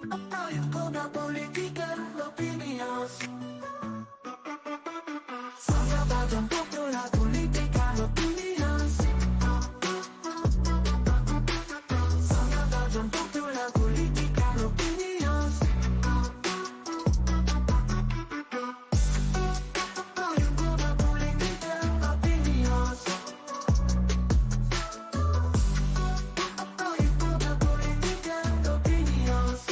Tayo ko na politika, opinions. Sa batang popular politika, opinions. Sa batang popular politika, opinions. Tayo ko na politika, opinions. Tayo ko na politika, opinions.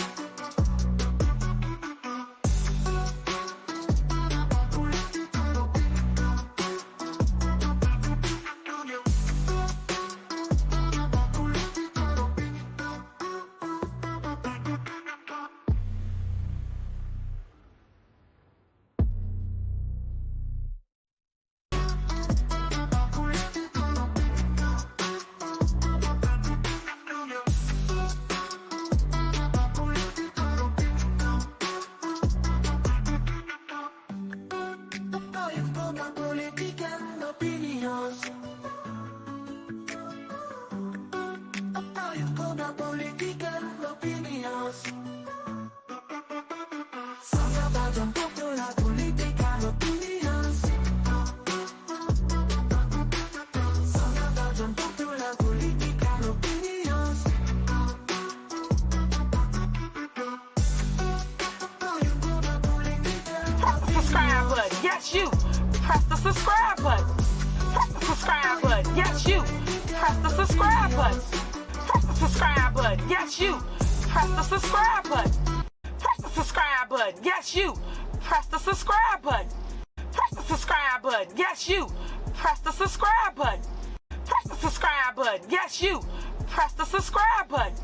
Tayo ko na politika, opinions. Tayo ko na politika, opinions. Sa batang popular politika, opinions. Sa batang popular politika, opinions. Tayo ko na politika, Subscribe button. Yes, you. Press the subscribe button. Press the subscribe button. Yes, you. Press the subscribe button. Press the subscribe button. Yes, you. Press the subscribe button. Press the subscribe button. Yes, you. Press the subscribe button. Press the subscribe button. Yes, you. Press the subscribe button. Press the subscribe button. Yes, you. Press the subscribe button.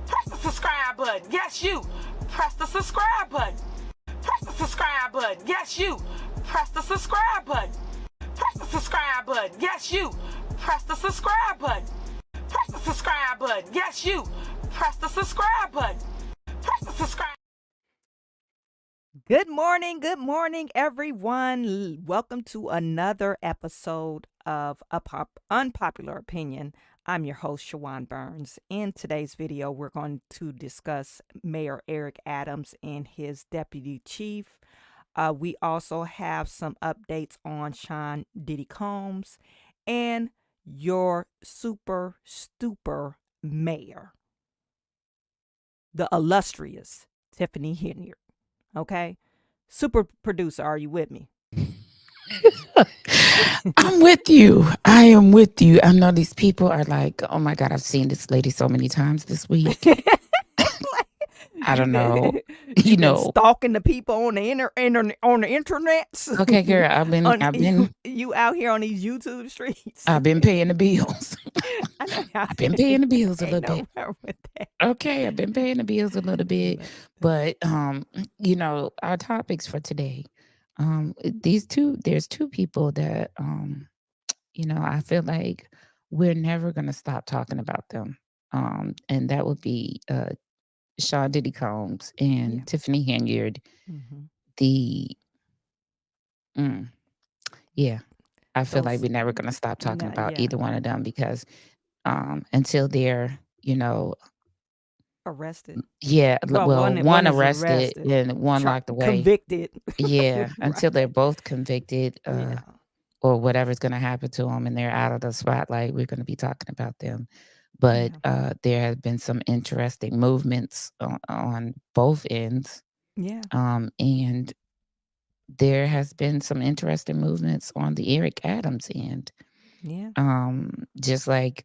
Press the subscribe button. Yes, you. Press the subscribe button. Press the subscribe button. Yes, you. Press the subscribe button. Press the subscribe button. Yes, you. Press the subscribe button. Press the subscribe button. Yes, you. Press the subscribe button. Press the subscribe. Good morning, everyone. Welcome to another episode of Unpopular Opinion. I'm your host, Chawanne Burns. In today's video, we're going to discuss Mayor Eric Adams and his deputy chief. We also have some updates on Sean Diddy Combs and your super stupor mayor, the illustrious Tiffany Henyard. Okay? Super producer, are you with me? I'm with you. I am with you. I know these people are like, oh my God, I've seen this lady so many times this week. I don't know. You know, stalking the people on the internet. okay, girl, I've been You out here on these YouTube streets. I've been paying the bills. I've been paying the bills a Ain't little no bit. wrong with that. Okay, I've been paying the bills a little bit. But you know, our topics for today. There's two people that you know, I feel like we're never gonna stop talking about them. And that would be Sean Diddy Combs and Yeah. Tiffany Henyard. Mhm. The yeah, I feel like Those- we're never gonna stop talking No, about yeah. either one of them because until they're, you know, Arrested. yeah, Well, one one is arrested and one locked away. Convicted. Yeah, Right. until they're both convicted, Yeah. or whatever's gonna happen to them and they're out of the spotlight, we're gonna be talking about them. But there have been some interesting movements on both ends. Yeah. And there has been some interesting movements on the Eric Adams end. Yeah. Just like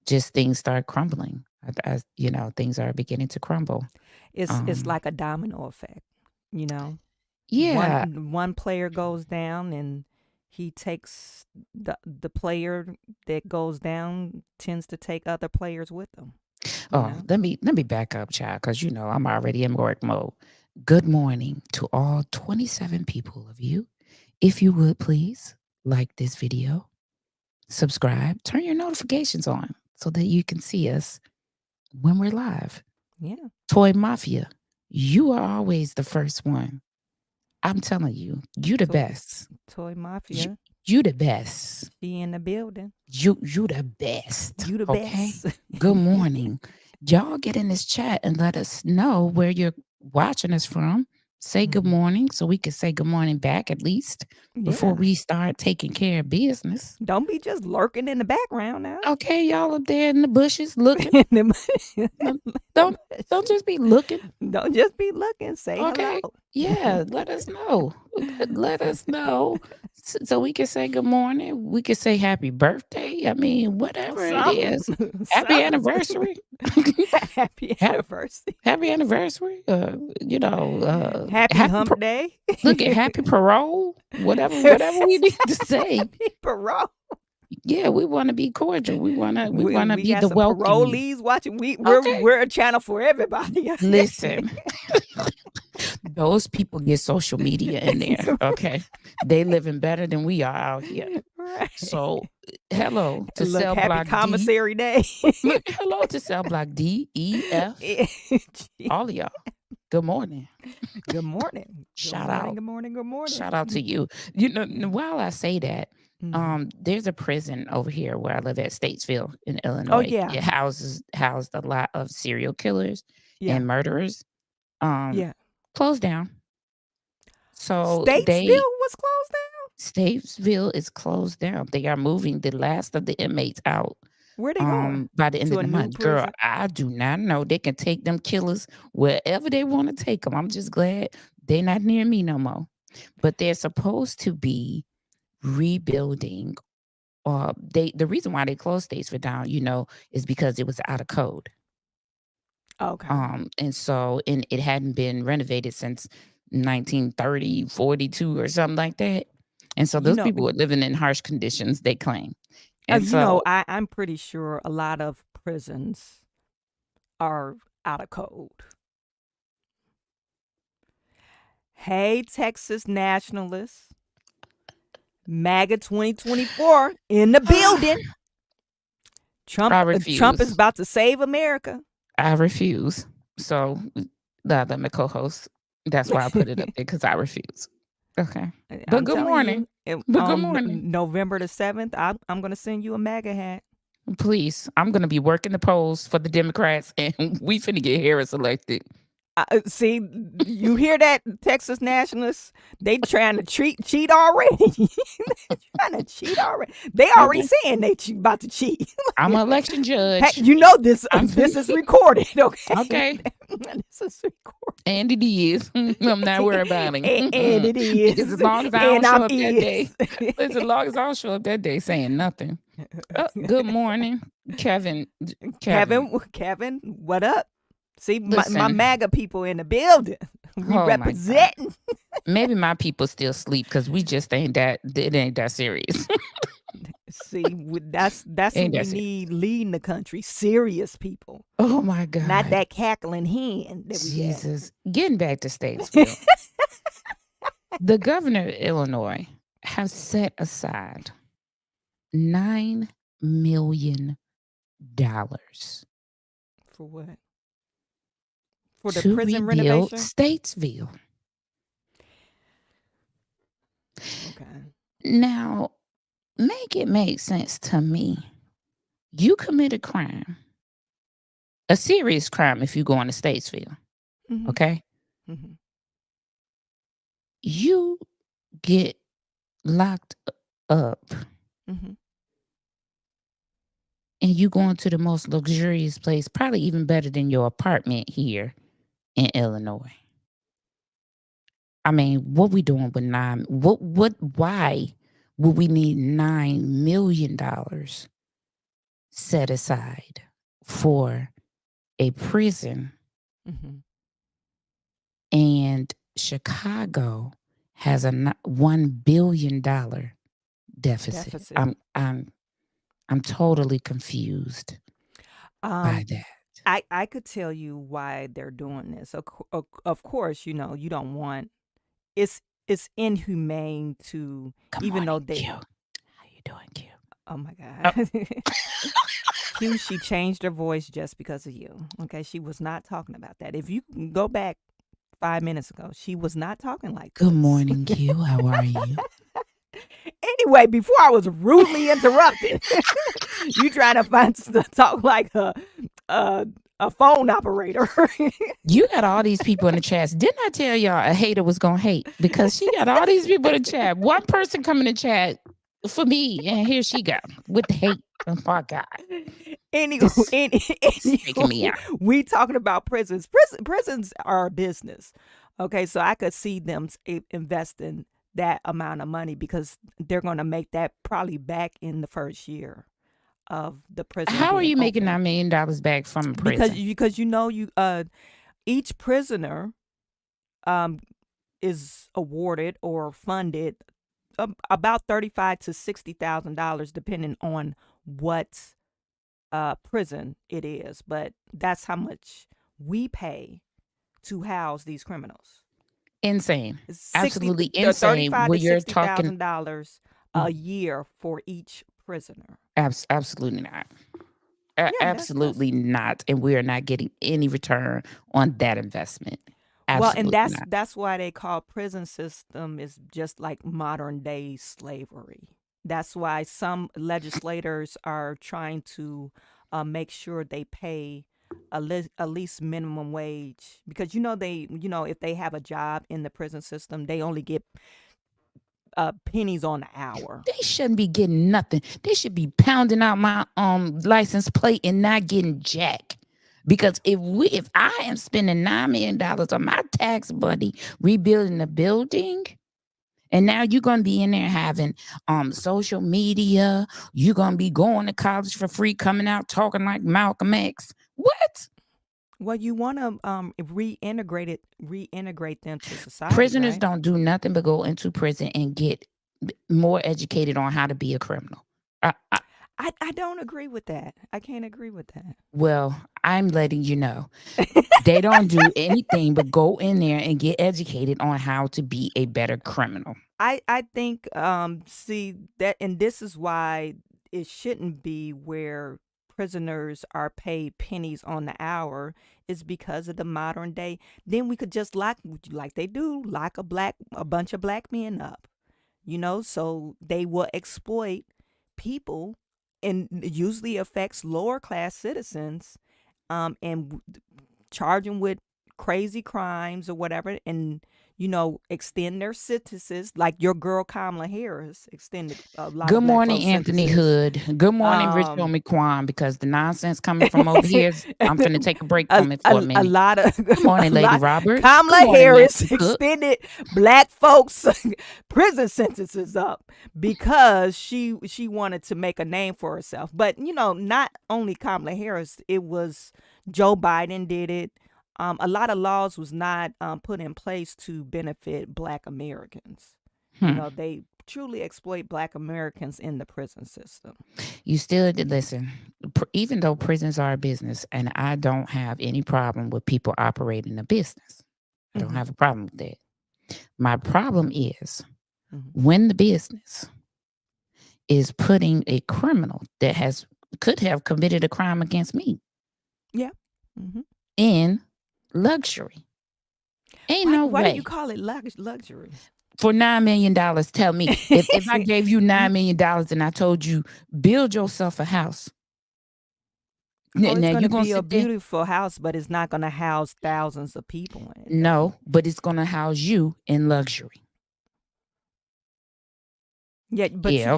just things start crumbling. As you know, things are beginning to crumble. It's like a domino effect, you know. Yeah. One player goes down and he takes the player that goes down tends to take other players with them. Oh, let me back up, child, because you know I'm already in work mode. Good morning to all 27 people of you. If you would please like this video, subscribe, turn your notifications on so that you can see us when we're live. Yeah. Toy Mafia, you are always the first one. I'm telling you, you the best. Toy Mafia. You the best. She in the building. You the best. You the okay? best. Good morning. Y'all get in this chat and let us know where you're watching us from. Say good Mhm. morning so we can say good morning back at least before Yeah. we start taking care of business. Don't be just lurking in the background now. Okay, y'all up there in the bushes looking. No, Don't don't just be looking. Don't just be looking. Say Okay. hello. Yeah, let us know. Let us know so we can say good morning. We can say happy birthday. I mean, whatever it Something. is. Happy Something. anniversary. Happy Ha- anniversary. Happy anniversary. Happy hump day. Look at happy parole. Whatever we need to say. Happy parole. Yeah, we want to be cordial. We want to We be got the some welcoming. parolees watching. Okay. We're a channel for everybody. Listen. Those people get social media in there. Okay. They living better than we are out here. Right. So hello to Look, Cell happy Block D. commissary day. Look, hello to Cell Block D, E, F, all of y'all. Good morning. Good morning. Shout Good morning, out. Good morning. Good morning. Shout out to you. You know, while I say that, Mhm. there's a prison over here where I live at Statesville in Oh Illinois. yeah. It housed a lot of serial killers Yeah. and murderers. Yeah. Closed down. So Statesville was closed down. Statesville is closed down. They are moving the last of the inmates out Where they going? by the end To of a the new month. Girl, prison? I do not know. They can take them killers wherever they want to take them. I'm just glad they're not near me no more. But they're supposed to be rebuilding. The reason why they closed Statesville down, is because it was out of code. Okay. And it hadn't been renovated since 1930, 42 or something like that. And so those people were living in harsh conditions, they claim. And so I'm pretty sure a lot of prisons are out of code. Hey, Texas nationalists. MAGA 2024 in the building. I refuse. Trump is about to save America. I refuse. So the my co-host, that's why I put it up there, because I refuse. Okay. But good morning. But good morning. November the 7th, I'm going to send you a MAGA hat. Please. I'm going to be working the polls for the Democrats, and we finna get Harris elected. See, you hear that, Texas nationalists? They trying to cheat already. They're trying to cheat already. They already saying they about to cheat. I'm an election judge. Hey, this is recorded, okay? Okay. This is recorded. And it is. I'm not worried about it. And it is. As long as I don't show up that day. As long as I don't show up that day saying nothing. Good morning, Kevin. Kevin, what up? See, my Listen. MAGA people in the building. We Oh, my God. representing. Maybe my people still sleep because we just it ain't that serious. See, that's who Ain't we that serious. need leading the country. Serious people. Oh my God. Not that cackling hen that we have. Jesus. Getting back to Statesville. The governor of Illinois has set aside $9 million For what? For the to prison rebuild renovation? Statesville. Okay. Now, make it make sense to me. You commit a crime, a serious crime if you go into Statesville, Mhm. okay? Mhm. You get locked up Mhm. and you go into the most luxurious place, probably even better than your apartment here in Illinois. I mean, what we doing with why would we need $9 million set aside for a prison? Mhm. And Chicago has a $1 billion deficit. I'm totally confused by that. I could tell you why they're doing this. Of course, you don't want it's inhumane to Good even though morning, they Q. How you doing, Q? Oh my God. Q, she changed her voice just because of you. Okay, she was not talking about that. If you can go back 5 minutes ago, she was not talking like Good this. morning, Q. How are you? Anyway, before I was rudely interrupted, you trying to talk like a a phone operator. You got all these people in the chats. Didn't I tell y'all a hater was gonna hate? Because she got all these people in the chat. One person come in the chat for me, and here she go with the hate. Oh my God. This is taking me out. We talking about prisons. Prisons are a business. Okay, so I could see them investing that amount of money because they're going to make that probably back in the first year of the prison. How are being you making open. $9 million back from prison? Because each prisoner is awarded or funded about $35,000 to $60,000 depending on what prison it is, but that's how much we pay to house these criminals. Insane. Absolutely insane. $35,000 When to you're $60,000 a year for each prisoner. Absolutely not. Absolutely that's not. And we are not getting any return on that investment. well, and Absolutely not. that's why they call prison system is just like modern day slavery. That's why some legislators are trying to make sure they pay at least minimum wage because if they have a job in the prison system, they only get pennies on the hour. They shouldn't be getting nothing. They should be pounding out my license plate and not getting jack. Because if I am spending $9 million on my tax money rebuilding the building, and now you're gonna be in there having social media, you're gonna be going to college for free, coming out talking like Malcolm X. What? Well, you want to reintegrate them to society. Prisoners right? don't do nothing but go into prison and get more educated on how to be a criminal. I don't agree with that. I can't agree with that. Well, I'm letting you know. They don't do anything but go in there and get educated on how to be a better criminal. I think see that, and this is why it shouldn't be where prisoners are paid pennies on the hour is because of the modern day. Then we could just like they do lock a bunch of black men up, so they will exploit people, and it usually affects lower class citizens, and charge them with crazy crimes or whatever, and extend their sentences, like your girl Kamala Harris extended a lot Good of black morning, folks' Anthony sentences. Hood. Good morning, Rich Homie Quan, because the nonsense coming from over here, I'm finna take a break from it for a A minute. lot of Good morning, Lady Roberts. Kamala Good morning, Harris Nancy Cook. extended black folks' prison sentences up because she wanted to make a name for herself. But not only Kamala Harris, it was Joe Biden did it. A lot of laws was not put in place to benefit Black Americans. They truly exploit Black Americans in the prison system. You still listen, even though prisons are a business, and I don't have any problem with people operating a business. I don't have a problem with that. My problem is when the business is putting a criminal that could have committed a crime against me. Yeah. In luxury. Ain't no way. Why do you call it luxury? For $9 million, tell me, if I gave you $9 million and I told you, build yourself a house. Now it's going to be a beautiful house, but it's not going to house thousands of people in it. No, but it's going to house you in luxury. Yeah, but you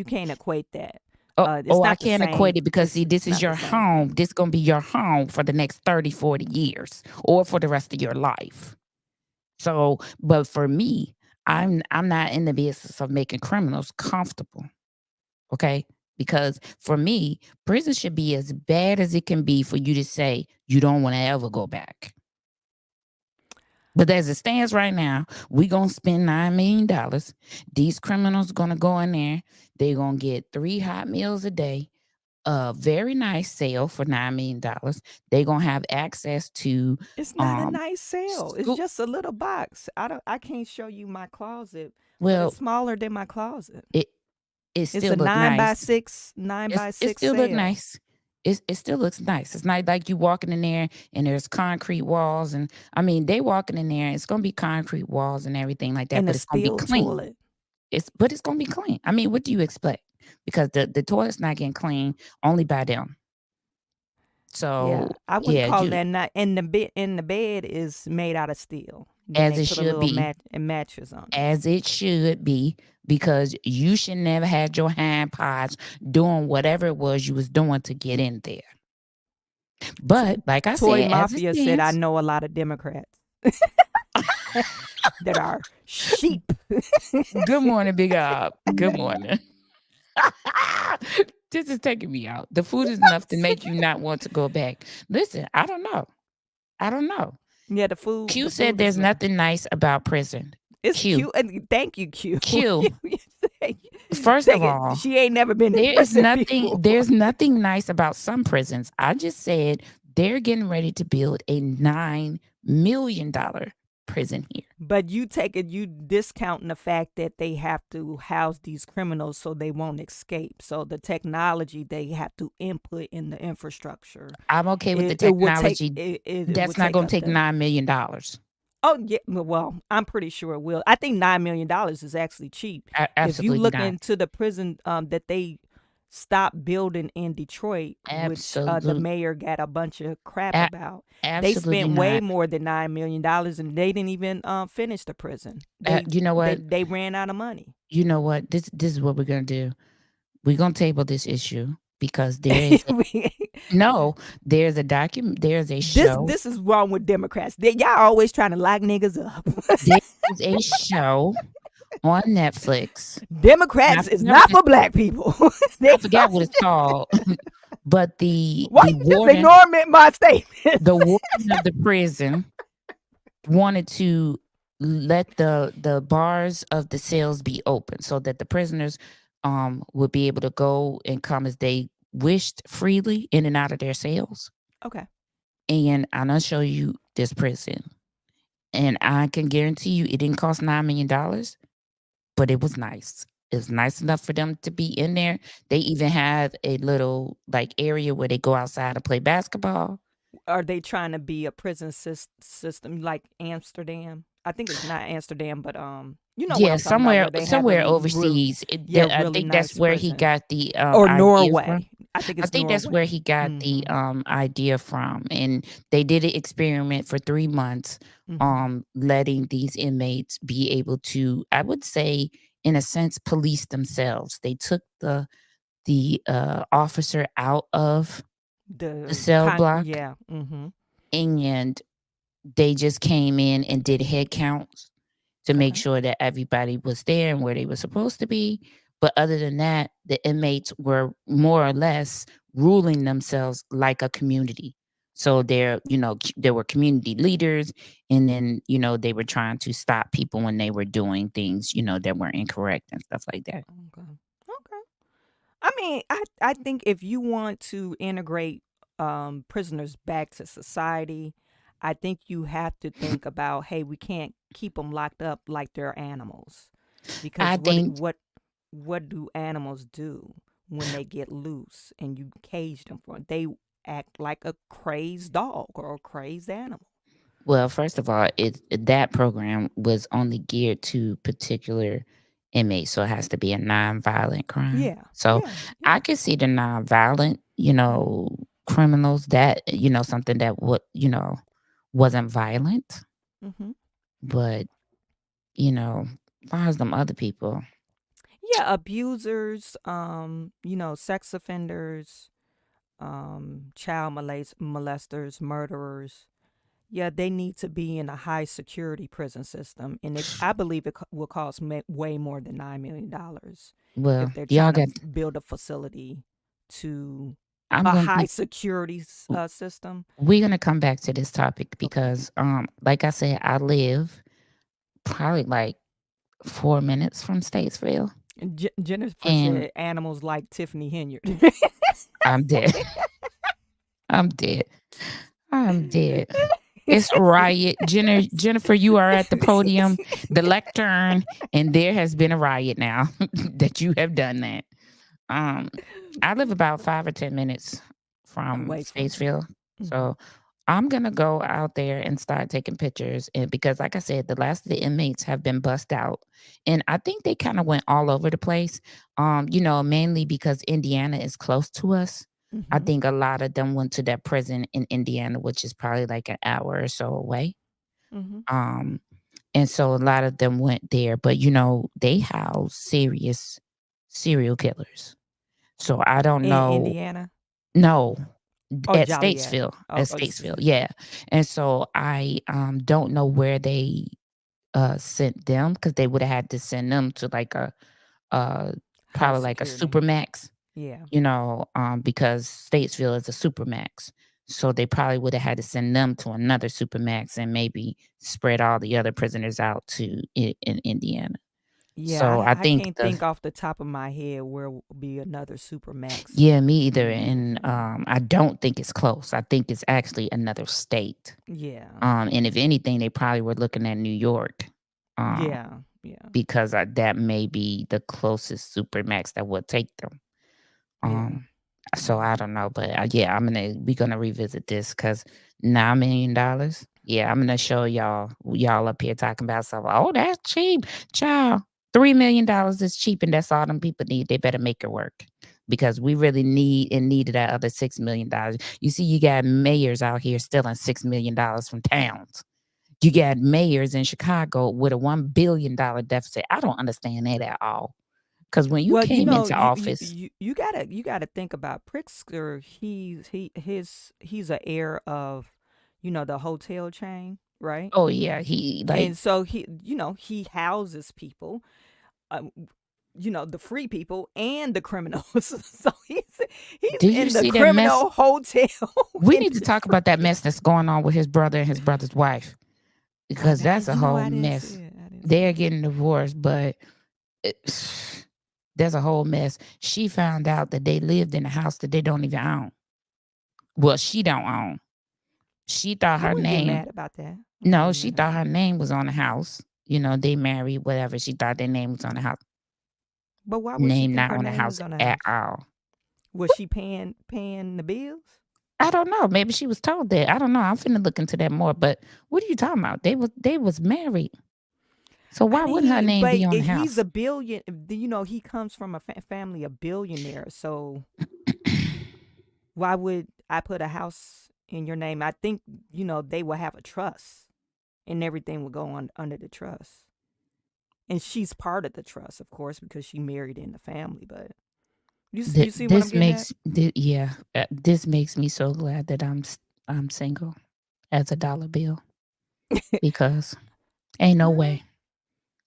can't equate that. I can't equate it because, see, this is your home. This is going to be your home for the next 30, 40 years or for the rest of your life. So, but for me, I'm not in the business of making criminals comfortable, okay? Because for me, prison should be as bad as it can be for you to say you don't want to ever go back. But as it stands right now, we're going to spend $9 million. These criminals going to go in there. They're going to get 3 hot meals a day, a very nice sale for $9 million. They're going to have access to... It's not a nice sale. It's just a little box. I can't show you my closet. Well, it's smaller than my closet. It's still a 9 by 6 It still look nice. It still looks nice. It's not like you walking in there and there's concrete walls, and I mean they walking in there. It's gonna be concrete walls and everything like that, and but it's gonna be clean. Toilet. It's gonna be clean. I mean, what do you expect? Because the toilet's not getting clean only by them. Yeah, So I wouldn't yeah, call you that not. And the bed is made out of steel. Then as they it put a should little be, mattress on it. as it should be, because you should never had your hand pods doing whatever it was you was doing to get in there. But like I Toy said, as it Mafia said, I stands, know a lot of Democrats that are sheep. good morning, Big Up. Good morning. This is taking me out. The food is enough to make you not want to go back. Listen, I don't know. I don't know. Yeah, the Q said food is there's nothing nice about prison. it's Q, cute. And thank you, Q. Q. You First of take it. all, She ain't never been to prison before. there's nothing nice about some prisons. I just said they're getting ready to build a $9 million prison here. But you discounting the fact that they have to house these criminals so they won't escape. So the technology they have to input in the infrastructure. I'm okay with the It would take technology. it That's would not take going up to take the. $9 million. Oh yeah, well, I'm pretty sure it will. I think $9 million is actually cheap. If you Absolutely look not. into the prison that they stopped building in Detroit, which the Absolute, mayor got a bunch of crap a- about, they absolutely spent way not. more than $9 million, and they didn't even finish the prison. They You know they what? they ran out of money. You know what? This is what we're gonna do. We're gonna table this issue because there is no, there's a document. There's a this show. this is wrong with Democrats. Y'all always trying to lock niggas up. There is a show on Netflix. And Democrats is not for black people. I forgot what it's called, but Why the you just warden, ignoring my statement? the warden of the prison wanted to let the bars of the cells be open so that the prisoners would be able to go and come as they wished freely in and out of their cells. Okay. And I'm gonna show you this prison. And I can guarantee you it didn't cost $9 million, but it was nice. It was nice enough for them to be in there. They even had a little like area where they go outside and play basketball. Are they trying to be a prison system like Amsterdam? I think it's not Amsterdam, but you know what Yeah, I'm talking about, somewhere where they have somewhere really, overseas. yeah, I really think that's nice where he prison. got the Or idea from. Norway. I think I it's think that's where he got the Mm-hmm. idea from. And they did an experiment for 3 months, Mm-hmm. letting these inmates be able to, I would say, in a sense, police themselves. They took the officer out of the cell block, Yeah. Mm-hmm. and they just came in and did head counts to make Okay. sure that everybody was there and where they were supposed to be. But other than that, the inmates were more or less ruling themselves like a community. So there were community leaders, and then, they were trying to stop people when they were doing things, that were incorrect and stuff like that. Okay. Okay. I mean, I think if you want to integrate prisoners back to society, I think you have to think about, hey, we can't keep them locked up like they're animals, I because think, what do animals do when they get loose and you cage them for? They act like a crazed dog or a crazed animal. well, first of all, that program was only geared to particular inmates, so it has to be a nonviolent crime. Yeah, So yeah, I yeah. could see the nonviolent, criminals that, something that would, wasn't violent, Hmm. but, as far as them other people, Yeah, abusers, sex offenders, child molesters, murderers. Yeah, they need to be in a high security prison system, and I believe it will cost way more than $9 million well, if they're y'all trying to got, build a facility to I'm a going high to, security system. we're going to come back to this topic Okay. because, like I said, I live probably like 4 minutes from Statesville, And Jennifer and said animals like Tiffany Henyard. I'm dead. I'm dead. I'm dead. It's a riot. Jennifer, you are at the podium, the lectern, and there has been a riot now that you have done that. Um, I live about 5 or 10 minutes from Away from. Statesville. Hmm. So I'm gonna go out there and start taking pictures. And because like I said, the last of the inmates have been bussed out. And I think they kind of went all over the place. Mainly because Indiana is close to us. I Mm-hmm. think a lot of them went to that prison in Indiana, which is probably like an hour or so away. Mm-hmm. Um, and so a lot of them went there, but they house serious serial killers. So I don't In know. Indiana. No, Oh, at Joliet. Statesville, Oh, at Statesville, yeah. And so I don't know where they sent them because they would have had to send them to like a uh high probably like a security. supermax, Yeah. because Statesville is a supermax. So they probably would have had to send them to another supermax and maybe spread all the other prisoners out in Indiana. Yeah, So I I think can't think off the top of my head where will be another super max yeah, me either. being And used. I don't think it's close. I think it's actually another state. Yeah. And if anything, they probably were looking at New York, um, Yeah. Yeah. because that may be the closest supermax that would take them. Yeah. Um, so I don't know, but yeah, we're gonna revisit this because $9 million. Yeah, I'm gonna show y'all up here talking about something. Oh, that's cheap, child. $3 million is cheap, and that's all them people need. They better make it work because we really needed that other $6 million. You see, you got mayors out here stealing $6 million from towns. You got mayors in Chicago with a $1 billion deficit. I don't understand that at all. Because when you Well, came into you you office, you you gotta think about Pritzker. He's a heir of, the hotel chain, right? oh yeah, he like And so he houses people, um, the free people and the criminals. So he's did you in the see that mess? criminal hotel We need to talk industry. about that mess that's going on with his brother and his brother's wife Oh, because that's a I whole didn't see mess. it. I didn't see They're it. getting divorced, but it, there's a whole mess. She found out that they lived in a house that they don't even own. Well, she don't own. She thought I her wouldn't get name. mad about that. I wouldn't No, get she mad thought about her that. name was on the house. They married, whatever. She thought their name was on the house. But why would she Name think not her on the name house was on the at house? all. Was she paying the bills? I don't know. Maybe she was told that. I don't know. I'm finna look into that more. But what are you talking about? They was married. So I why wouldn't her mean, name be but on the he's house? a billion. He comes from a family of billionaires. So why would I put a house in your name? I think they will have a trust, and everything will go on under the trust. And she's part of the trust, of course, because she married in the family. But you see what I'm This getting at? makes yeah. This makes me so glad that I'm single as a dollar bill because ain't no Girl, way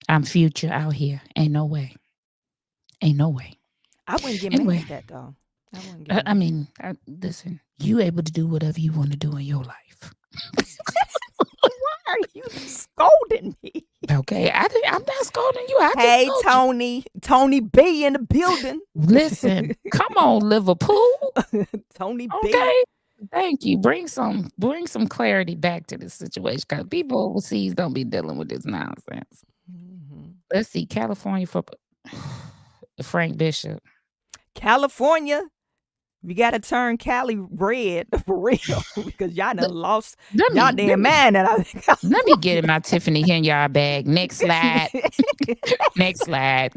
I'm future out here. Ain't no way. Ain't no way. I wouldn't get mad Anyway, at that though. I wouldn't get I mad. mean, listen. You able to do whatever you want to do in your life. Why are you scolding me? Okay, I'm not scolding you. I just Hey, told you. Tony B in the building. Listen, come on, Liverpool. Tony B. Okay. Thank you. Bring some clarity back to this situation because people overseas don't be dealing with this nonsense. Mhm. Let's see, California for Frank Bishop. California, we gotta turn Cali red for real because y'all Let, done lost let y'all me let damn me man out of let me get in my Tiffany Henyard bag. Next slide. Next slide.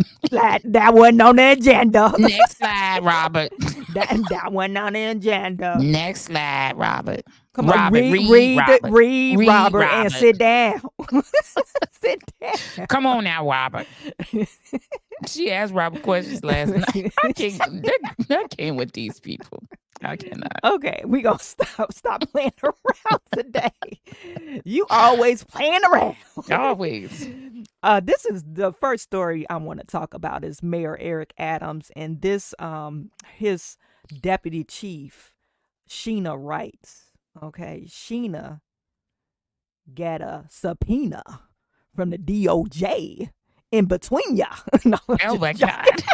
that wasn't on the agenda. Next slide, Robert. that wasn't on the agenda. Next slide, Robert. Come on, Robert, read Robert. read Read Robert, and Robert. sit down. Sit down. Come on now, Robert. She asked Robert questions last night. I can't. That came with these people. I cannot. Okay, we gonna stop playing around today. You always playing around. Always. This is the first story I want to talk about is Mayor Eric Adams and this his deputy chief, Sheena Wrights. Okay, Sheena got a subpoena from the DOJ in between ya. No, I'm Oh just my joking. God.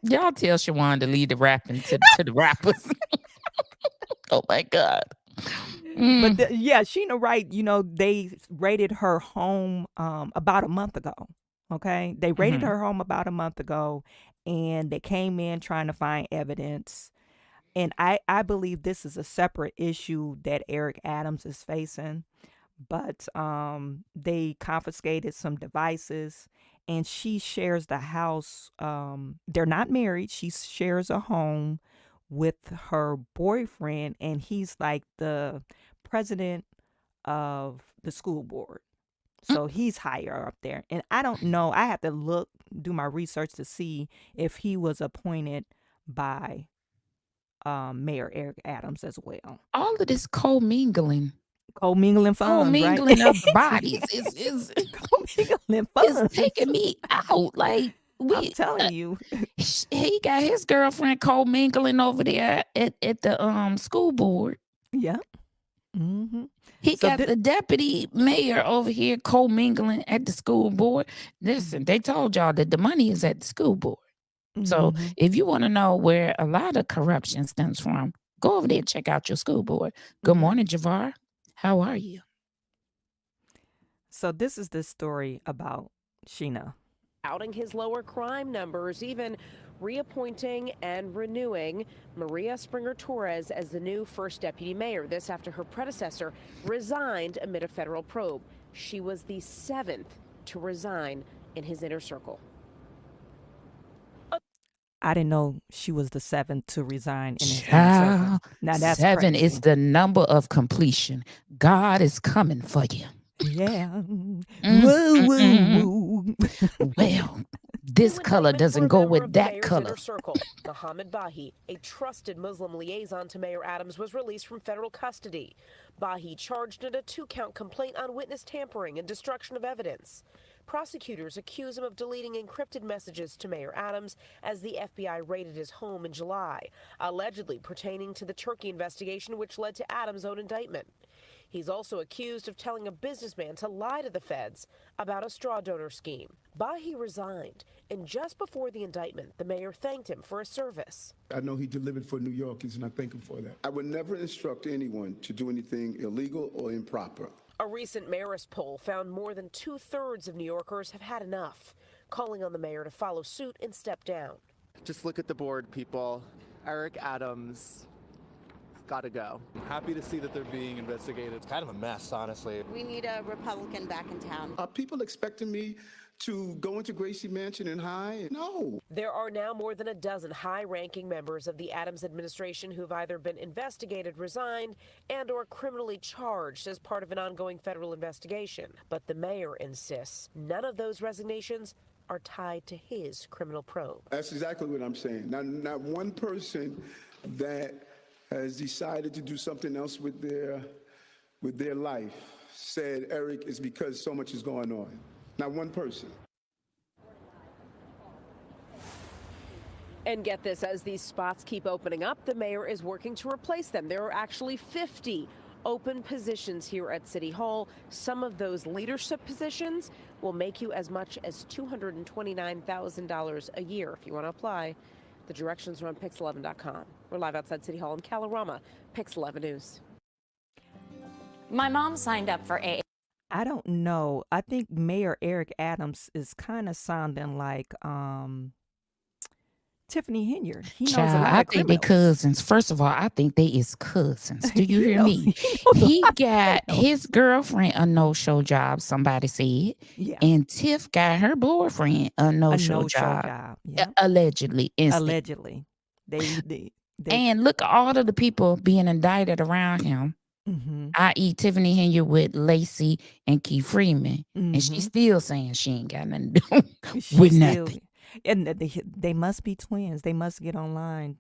Y'all tell Chawanne to lead the rapping to the rappers. Oh my God. But Sheena Wright, they raided her home about a month ago. Okay. They raided Mhm. her home about a month ago and they came in trying to find evidence. And I believe this is a separate issue that Eric Adams is facing. But they confiscated some devices and she shares the house. They're not married. She shares a home with her boyfriend, and he's like the president of the school board. So he's higher up there. And I don't know. I have to do my research to see if he was appointed by Mayor Eric Adams as well. All of this commingling. Co-mingling funds, right? Commingling of bodies is Co-mingling it's funds. taking me out. Like I'm telling you. he got his girlfriend commingling over there at the school board. Yeah. Mm-hmm. He got the deputy mayor over here commingling at the school board. Listen, they told y'all that the money is at the school board. So if you want to know where a lot of corruption stems from, go over there and check out your school board. Good morning, Javar. How are you? So this is the story about Sheena. Outing his lower crime numbers, even reappointing and renewing Maria Springer-Torres as the new first deputy mayor. This after her predecessor resigned amid a federal probe. She was the 7th to resign in his inner circle. I didn't know she was the 7th to resign in his inner circle. Now that's 7 crazy. is the number of completion. God is coming for you. Yeah. Woo, woo, woo. Well, this color doesn't go with that color. Mohammed Bahi, a trusted Muslim liaison to Mayor Adams, was released from federal custody. Bahi charged in a 2-count complaint on witness tampering and destruction of evidence. Prosecutors accuse him of deleting encrypted messages to Mayor Adams as the FBI raided his home in July, allegedly pertaining to the Turkey investigation which led to Adams' own indictment. He's also accused of telling a businessman to lie to the feds about a straw donor scheme. Bahi resigned, and just before the indictment, the mayor thanked him for his service. I know he delivered for New Yorkers, and I thank him for that. I would never instruct anyone to do anything illegal or improper. A recent Marist poll found more than 2/3 of New Yorkers have had enough, calling on the mayor to follow suit and step down. Just look at the board, people. Eric Adams, gotta go. I'm happy to see that they're being investigated. It's kind of a mess, honestly. We need a Republican back in town. Are people expecting me to go into Gracie Mansion and hide? No. There are now more than a dozen high-ranking members of the Adams administration who've either been investigated, resigned, and or criminally charged as part of an ongoing federal investigation. But the mayor insists none of those resignations are tied to his criminal probe. That's exactly what I'm saying. Not one person that has decided to do something else with their life said, Eric, it's because so much is going on. Not one person. And get this, as these spots keep opening up, the mayor is working to replace them. There are actually 50 open positions here at City Hall. Some of those leadership positions will make you as much as $229,000 a year. If you want to apply, the directions are on pix11.com. We're live outside City Hall in Kalorama. Pix 11 News. My mom signed up for AA. I don't know. I think Mayor Eric Adams is kind of sounding like Tiffany Henyard. He knows a lot I of think they criminals. cousins. First of all, I think they is cousins. Do you You hear know, me? He got his girlfriend a no-show job, somebody said. Yeah. And Tiff got her boyfriend a A no-show no-show job. job. Yeah. Allegedly. Allegedly. They And look at all of the people being indicted around him, i.e. Tiffany Henyard with Lacey and Keith Freeman. And she's still saying she ain't got nothing to do with nothing. And they must be twins. They must get online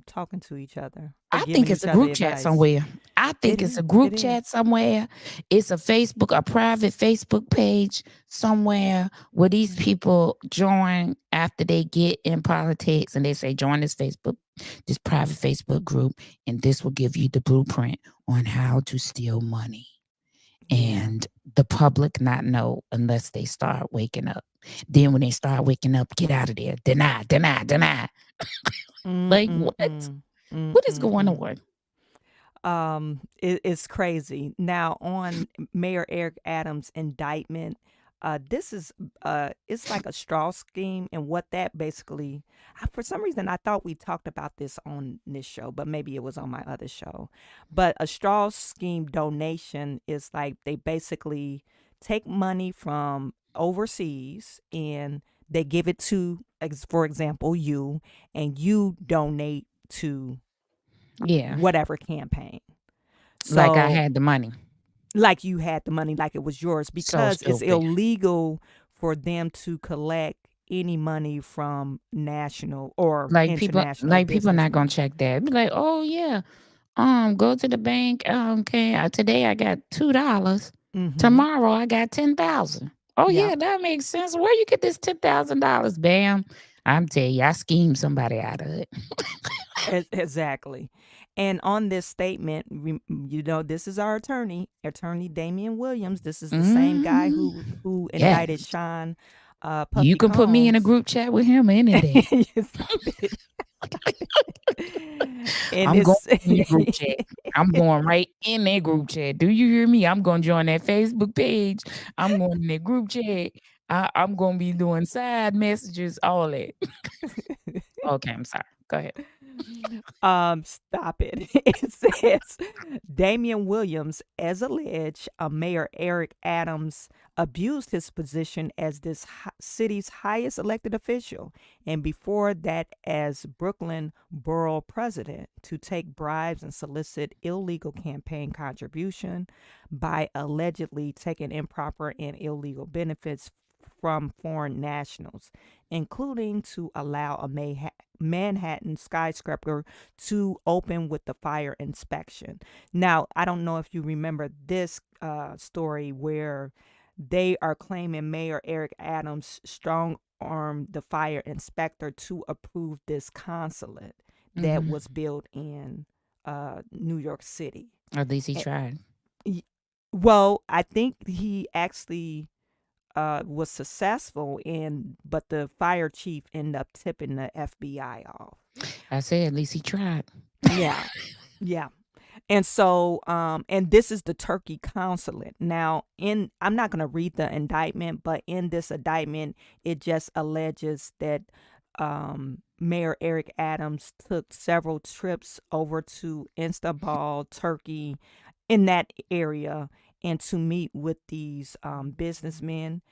talking to each other. I think it's a group chat somewhere. I think it's a group chat somewhere. It's a private Facebook page somewhere where these people join after they get in politics and they say, join this private Facebook group, and this will give you the blueprint on how to steal money. And the public not know unless they start waking up. Then when they start waking up, get out of there. Deny. Like what? What is going on? It's crazy. Now on Mayor Eric Adams' indictment, this is it's like a straw scheme, and what that basically, for some reason I thought we talked about this on this show, but maybe it was on my other show. But a straw scheme donation is like they basically take money from overseas and they give it to, for example, you, and you donate to Yeah. whatever campaign. Like I So, had the money. like you had the money, like it was yours, So because it's stupid. illegal for them to collect any money from national or international Like people not gonna businessmen. check that. Be like, oh yeah, go to the bank. Okay, today I got $2. Mm-hmm. Tomorrow I got 10,000. Oh Yeah. yeah, that makes sense. Where you get this $10,000? Bam! I'm telling you, I schemed somebody out of it. Exactly. And on this statement, this is our attorney Damian Williams. This is the same guy Hmm. who indicted Yes, Sean you Puffy can put me in a Combs. group chat with him any day. Stop it. And I'm going it's in the group chat. I'm going right in that group chat. Do you hear me? I'm going to join that Facebook page. I'm going in that group chat. I'm going to be doing side messages, all that. Okay, I'm sorry. Go ahead. Stop it. It says Damian Williams, as alleged, Mayor Eric Adams abused his position as this city's highest elected official, and before that as Brooklyn Borough President, to take bribes and solicit illegal campaign contribution by allegedly taking improper and illegal benefits from foreign nationals, including to allow a Manhattan skyscraper to open with the fire inspection. Now, I don't know if you remember this story where they are claiming Mayor Eric Adams strong armed the fire inspector to approve this consulate that Hmm. was built in New York City. At least he Eh, tried. Well, I think he actually was successful but the fire chief ended up tipping the FBI off. I said, at least he tried. Yeah. Yeah. And so and this is the Turkey consulate. Now, I'm not going to read the indictment, but in this indictment it just alleges that Mayor Eric Adams took several trips over to Istanbul, Turkey, in that area, and to meet with these businessmen.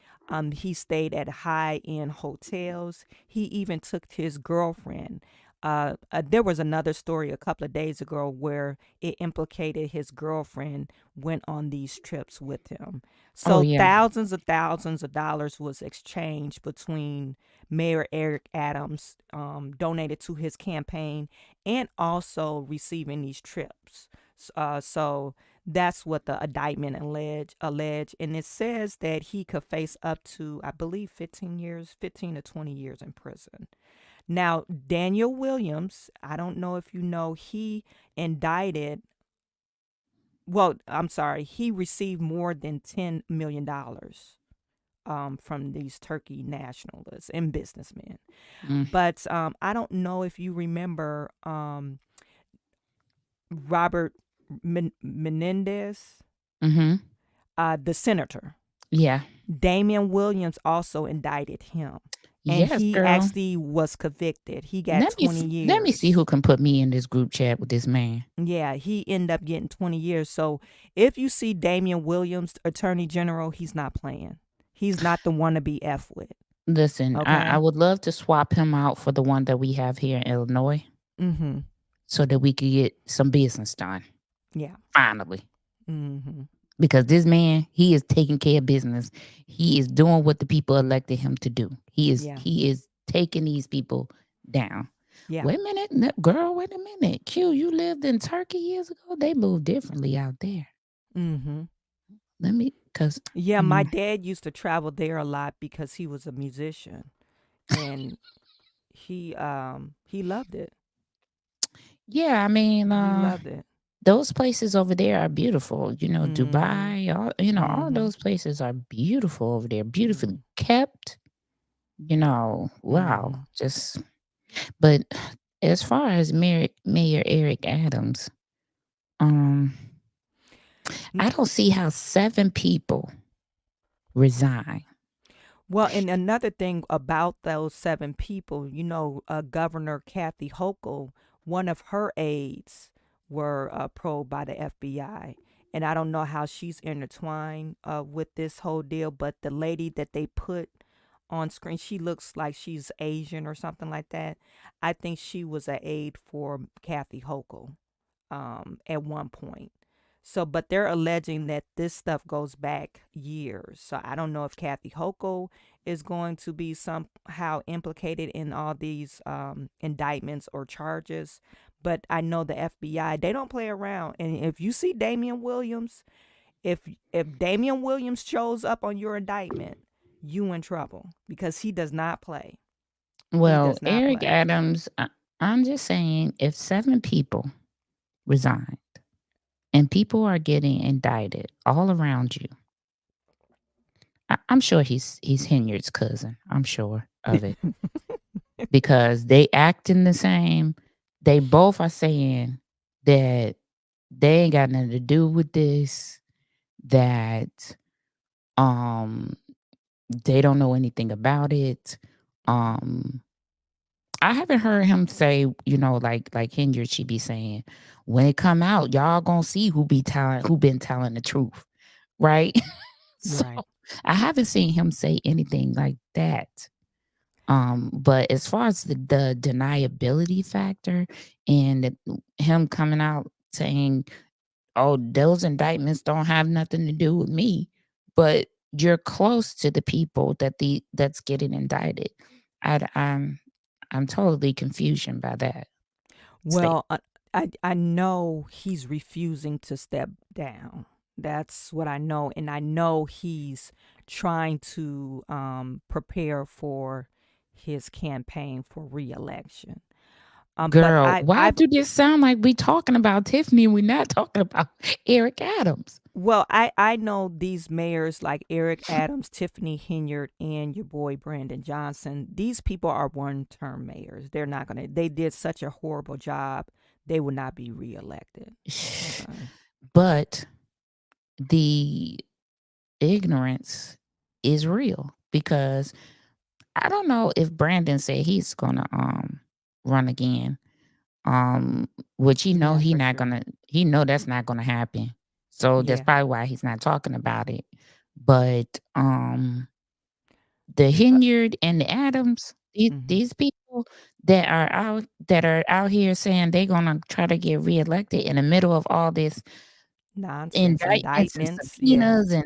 He stayed at high-end hotels. He even took his girlfriend. There was another story a couple of days ago where it implicated his girlfriend went on these trips with him. Oh So yeah. thousands of dollars was exchanged between Mayor Eric Adams, donated to his campaign, and also receiving these trips. So that's what the indictment allege, and it says that he could face up to, I believe, 15 to 20 years in prison. Now, Daniel Williams, I don't know if you know, he indicted, well, I'm sorry, he received more than $10 million from these Turkey nationalists and businessmen. Mm. But I don't know if you remember Robert Menendez, Mm-hmm. the senator. Yeah. Damian Williams also indicted him. And Yes, he girl. actually was convicted. He got 20 years. Let me see who can put me in this group chat with this man. Yeah, he ended up getting 20 years. So if you see Damian Williams, Attorney General, he's not playing. He's not the one to be F with. Listen, I Okay. would love to swap him out for the one that we have here in Illinois Mm-hmm. so that we could get some business done. Yeah. Finally. Mm-hmm. Because this man, he is taking care of business. He is doing what the people elected him to do. He is taking these people down. Yeah. Wait a minute, girl, wait a minute. Q, you lived in Turkey years ago? They moved differently out there. Mm-hmm. Yeah, my dad used to travel there a lot because he was a musician, and he loved it. Yeah, I mean, He loved it. those places over there are beautiful. You know, Mhm. Dubai, all Mhm. those places are beautiful over there, beautifully Mhm. kept. Wow. Mhm. Just, but as far as Mayor Eric Adams, I don't see how 7 people resign. Well, and another thing about those 7 people, Governor Kathy Hochul, one of her aides were probed by the FBI, and I don't know how she's intertwined with this whole deal. But the lady that they put on screen, she looks like she's Asian or something like that. I think she was an aide for Kathy Hochul at one point. So, but they're alleging that this stuff goes back years. So I don't know if Kathy Hochul is going to be somehow implicated in all these indictments or charges. But I know the FBI, they don't play around. And if you see Damian Williams, if Damian Williams shows up on your indictment, you in trouble because he does not play. He Well, does not Eric play. Adams, I'm just saying, if 7 people resigned and people are getting indicted all around you, I'm sure he's Henyard's cousin. I'm sure of it because they acting the same. They both are saying that they ain't got nothing to do with this. That they don't know anything about it. I haven't heard him say, like Henyard, she be saying, when it come out, y'all gonna see who been telling the truth, right? So Right. I haven't seen him say anything like that. But as far as the deniability factor and him coming out saying, "Oh, those indictments don't have nothing to do with me," but you're close to the people that's getting indicted. I'm totally confusion by that. Well, I know he's refusing to step down. That's what I know, and I know he's trying to prepare for his campaign for reelection. But Girl, why I do this sound like we talking about Tiffany and we're not talking about Eric Adams? well, I know these mayors like Eric Adams, Tiffany Henyard, and your boy Brandon Johnson. These people are one-term mayors. They're not gonna. They did such a horrible job. They will not be reelected. Okay. But the ignorance is real because I don't know if Brandon said he's gonna run again. Which he know Yeah, he for not sure. gonna he know that's not gonna happen. So that's Yeah. probably why he's not talking about it. But the Uh, Henyard and the Adams, mhm. these people that are out here saying they're gonna try to get reelected in the middle of all this Nonsense, indictments and indictments. Yeah. subpoenas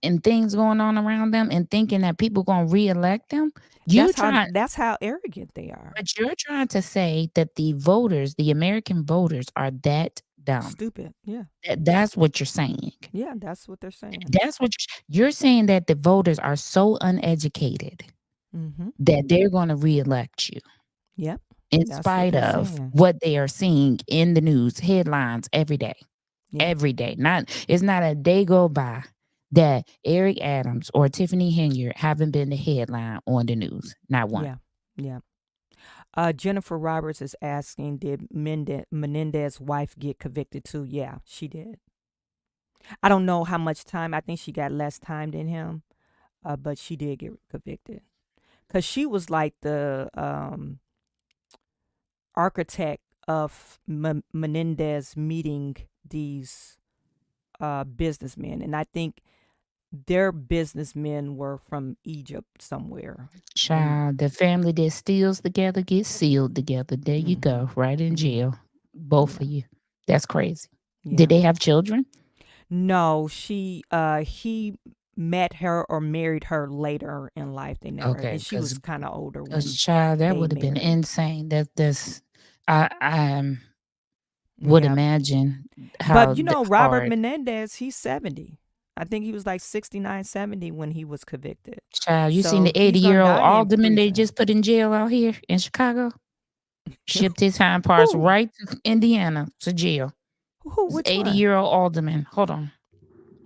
and things going on around them and thinking that people gonna reelect them. You try That's how arrogant they are. But you're trying to say that the voters, the American voters, are that dumb. Stupid. Yeah. That's what you're saying. Yeah, that's what they're saying. That's what you're saying, that the voters are so uneducated Mhm. that they're going to reelect you Yep. in That's what spite they're of saying. what they are seeing in the news headlines every day. Yeah. Every day. It's not a day go by that Eric Adams or Tiffany Henyard haven't been the headline on the news. Not one. Yeah. Yeah. Jennifer Roberts is asking, did Menendez's wife get convicted too? Yeah, she did. I don't know how much time. I think she got less time than him, but she did get convicted because she was like the architect of Menendez meeting these businessmen, and I think their businessmen were from Egypt somewhere. Child, the family that steals together gets sealed together. There you go, right in jail. Both Yeah. of you. That's crazy. Yeah. Did they have children? No, he met her or married her later in life. They never, Okay, and she was kind of older when because child, that they would have been married. insane. I would Yeah. imagine how But you know, Robert hard. Menendez, he's 70. I think he was like 69, 70 when he was convicted. Child, you seen So the he's gonna 80-year-old die in alderman they prison. just put in jail out here in Chicago? Shipped his hind parts Who? right to Indiana to jail. Who? This Which one? 80-year-old alderman. Hold on.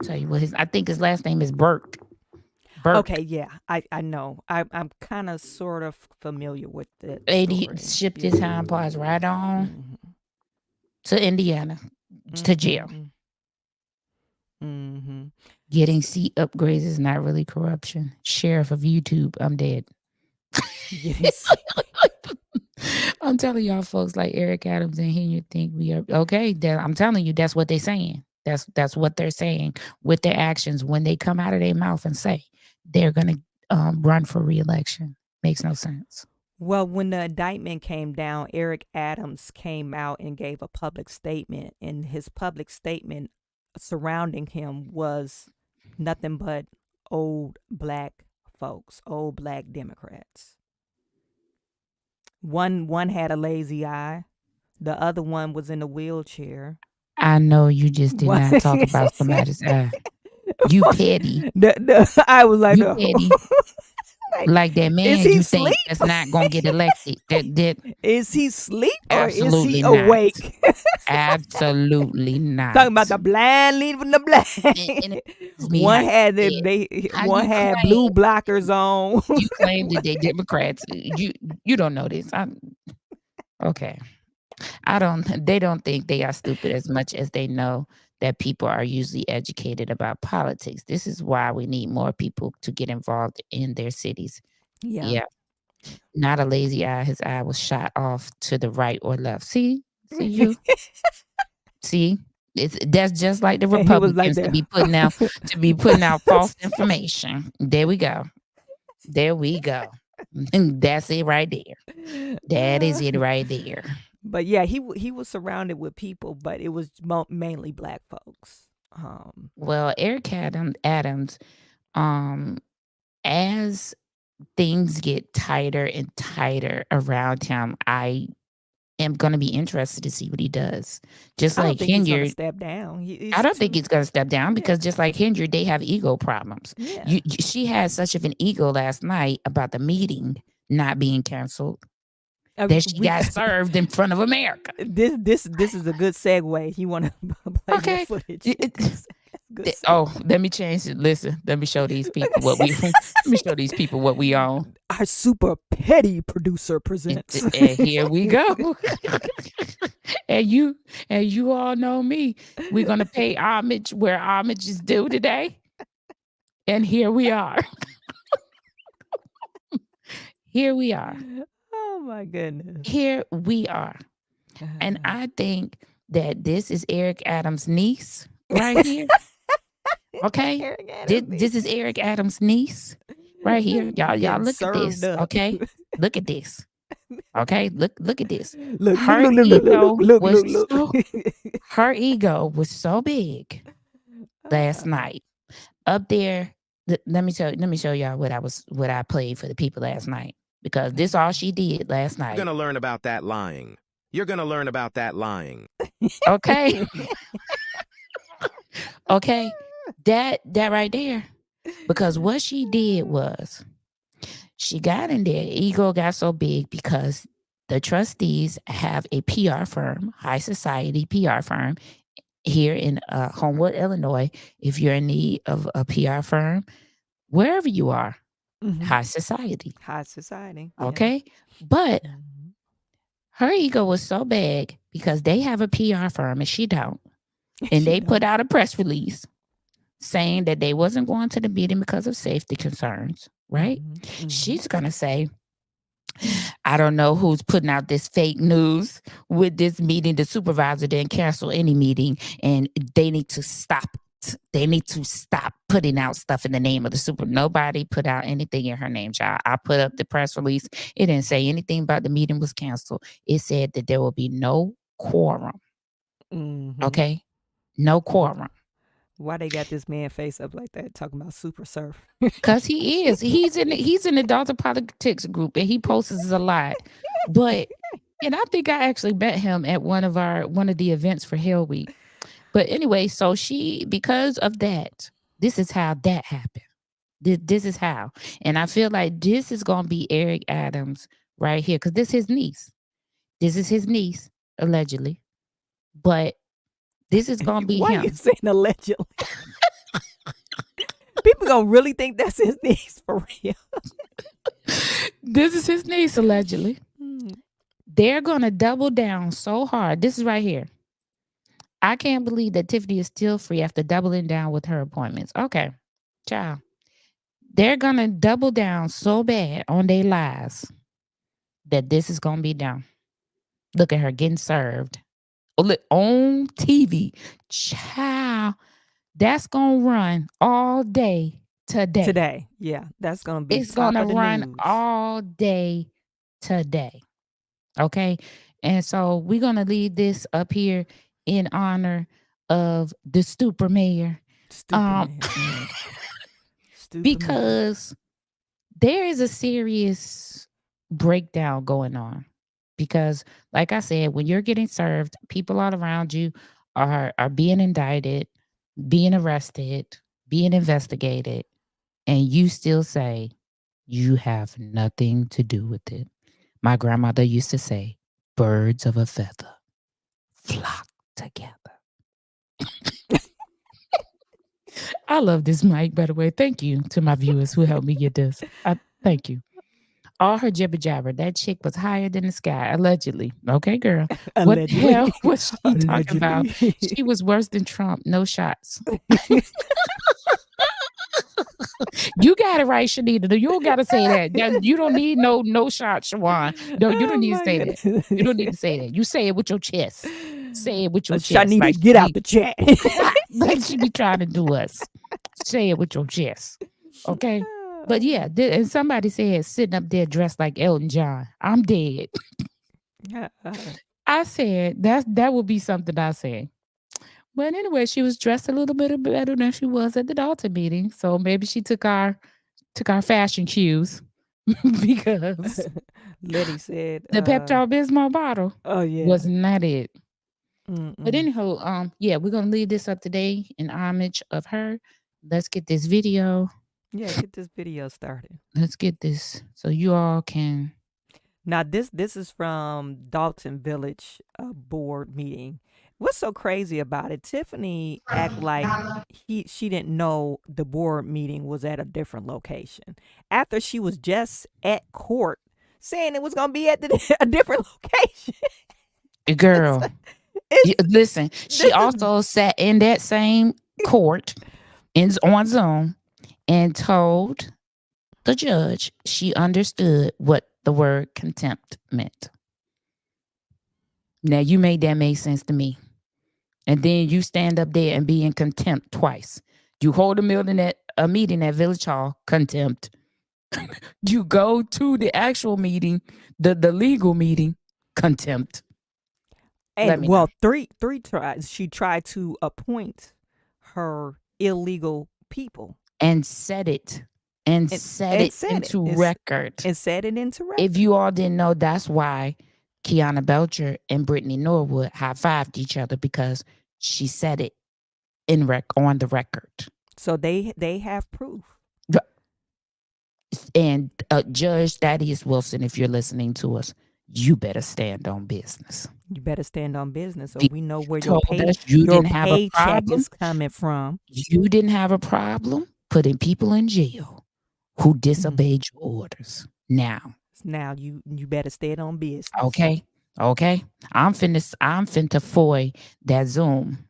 Tell you what I think his last name is Burt. Burt. Okay, yeah, I know. I'm kind of sort of familiar with the 80 story. shipped Yeah. his hind parts right on Mhm. to Indiana to jail. Mhm. Getting seat upgrades is not really corruption. Sheriff of YouTube, I'm dead. Yes. I'm telling y'all folks like Eric Adams and Henyard think we are okay. I'm telling you, that's what they're saying. That's what they're saying with their actions when they come out of their mouth and say they're going to run for reelection. Makes no sense. Well, when the indictment came down, Eric Adams came out and gave a public statement, and his public statement surrounding him was nothing but old black folks, old black Democrats. One had a lazy eye, the other one was in a wheelchair. I know you just did not talk about somebody's eye. You petty. I was like, You no. petty. Like that man Is he you asleep? think that's not gonna get elected. That Is he asleep or absolutely is he not. awake? Absolutely not. Talking about the blind leading the blind. And it is me One how had you said- how one you had claim- blue blockers on. You claim that they Democrats. You don't know this. Okay. They don't think they are stupid as much as they know that people are usually educated about politics. This is why we need more people to get involved in their cities. Yeah. Not a lazy eye. His eye was shot off to the right or left. See you. See, that's just like the And he was like Republicans that. to be putting out false information. There we go. That's it right there. That is it right there. But yeah, he was surrounded with people, but it was mainly black folks. Well, Eric Adams, as things get tighter and tighter around him, I am going to be interested to see what he does. Just I don't like think he's gonna Henyard, step down. I don't think he's going to step down because just like Henyard, they have ego problems. Yeah. She had such of an ego last night about the meeting not being canceled that she got served in front of America. This is a good segue. You want to play Okay. more footage? Good Let me change it. Listen, let me show these people what we own. Our super petty producer presents. And here we go. and you all know me. We're gonna pay homage where homage is due today. And here we are. Here we are. Oh my goodness. Here we are. And I think that this is Eric Adams' niece right here. Okay? Eric Adams' This is Eric Adams' niece right here. Y'all Getting look at this. served up. Okay? Look at this. Okay? Look at this. Look, Her her ego was so big last night. Up there, let me show y'all what I played for the people last night. Because this all she did last night. You're going to learn about that lying. You're going to learn about that lying. Okay. Okay. That right there. Because what she did was she got in there. Ego got so big because the trustees have a PR firm, high society PR firm here in Homewood, Illinois. If you're in need of a PR firm, wherever you are, high society. High society. Okay. But her ego was so big because they have a PR firm and she don't. And they put out a press release saying that they wasn't going to the meeting because of safety concerns, right? She's going to say, I don't know who's putting out this fake news with this meeting. The supervisor didn't cancel any meeting and they need to stop. They need to stop putting out stuff in the name of the super. Nobody put out anything in her name, child. I put up the press release. It didn't say anything about the meeting was canceled. It said that there will be no quorum. Okay? No quorum. Why they got this man face up like that talking about super surf? Because he is. He's in the Delta Politics group and he posts a lot. And I think I actually met him at one of the events for Hell Week. But anyway, so because of that, this is how that happened. This is how. And I feel like this is going to be Eric Adams right here because this is his niece. This is his niece, allegedly. But this is going to be Why him. you saying allegedly? People going to really think that's his niece for real. This is his niece, allegedly. They're going to double down so hard. This is right here. I can't believe that Tiffany is still free after doubling down with her appointments. Okay, child. They're going to double down so bad on their lies that this is going to be done. Look at her getting served on TV. Child, that's gonna run all day today. Today. Yeah, that's going to be It's top gonna of the run news. all day today. Okay. And so we're gonna leave this up here in honor of the stupor mayor. Stupid Um man. Stupid man. because there is a serious breakdown going on. Because, like I said, when you're getting served, people all around you are being indicted, being arrested, being investigated, and you still say you have nothing to do with it. My grandmother used to say, birds of a feather flock together. I love this mic, by the way. Thank you to my viewers who helped me get this. Thank you. All her jibber jabber, that chick was higher than the sky, allegedly. Okay, girl. What the hell was she talking about? She was worse than Trump. No shots. You got it right, Shanita. You don't got to say that. You don't need no shot, Chawanne. No, you don't need to say that. You don't need to say that. You say it with your chest. Say it with your chest. Shanita, like get out the chat. like she be trying to do us. Say it with your chest. Okay? But yeah, and somebody said sitting up there dressed like Elton John. I'm dead. I said that would be something I said. But anyway, she was dressed a little bit better than she was at the Dalton meeting. So maybe she took our fashion cues because Letty said the Pepto-Bismol bottle was not it. But anyhow, yeah, we're gonna leave this up today in homage of her. Let's get this video. Yeah, get this video started. Let's get this so you all can. Now this is from Dalton Village board meeting. What's so crazy about it? Tiffany act like she didn't know the board meeting was at a different location after she was just at court saying it was gonna be at a different location. Girl, listen. She also sat in that same court on Zoom and told the judge she understood what the word contempt meant. Now you made that make sense to me. And then you stand up there and be in contempt twice. You hold a meeting at Village Hall, contempt. You go to the actual meeting, the legal meeting, contempt. And well, three tries. She tried to appoint her illegal people and set it into record. And set it into record. If you all didn't know, that's why Kiana Belcher and Brittany Norwood high-fived each other, because she said it on the record. So they have proof. And Judge Thaddeus Wilson, if you're listening to us, you better stand on business. You better stand on business, so we know where your paycheck is coming from. You didn't have a problem putting people in jail who disobeyed your orders. Now you better stand on business. Okay. I'm finna foil that Zoom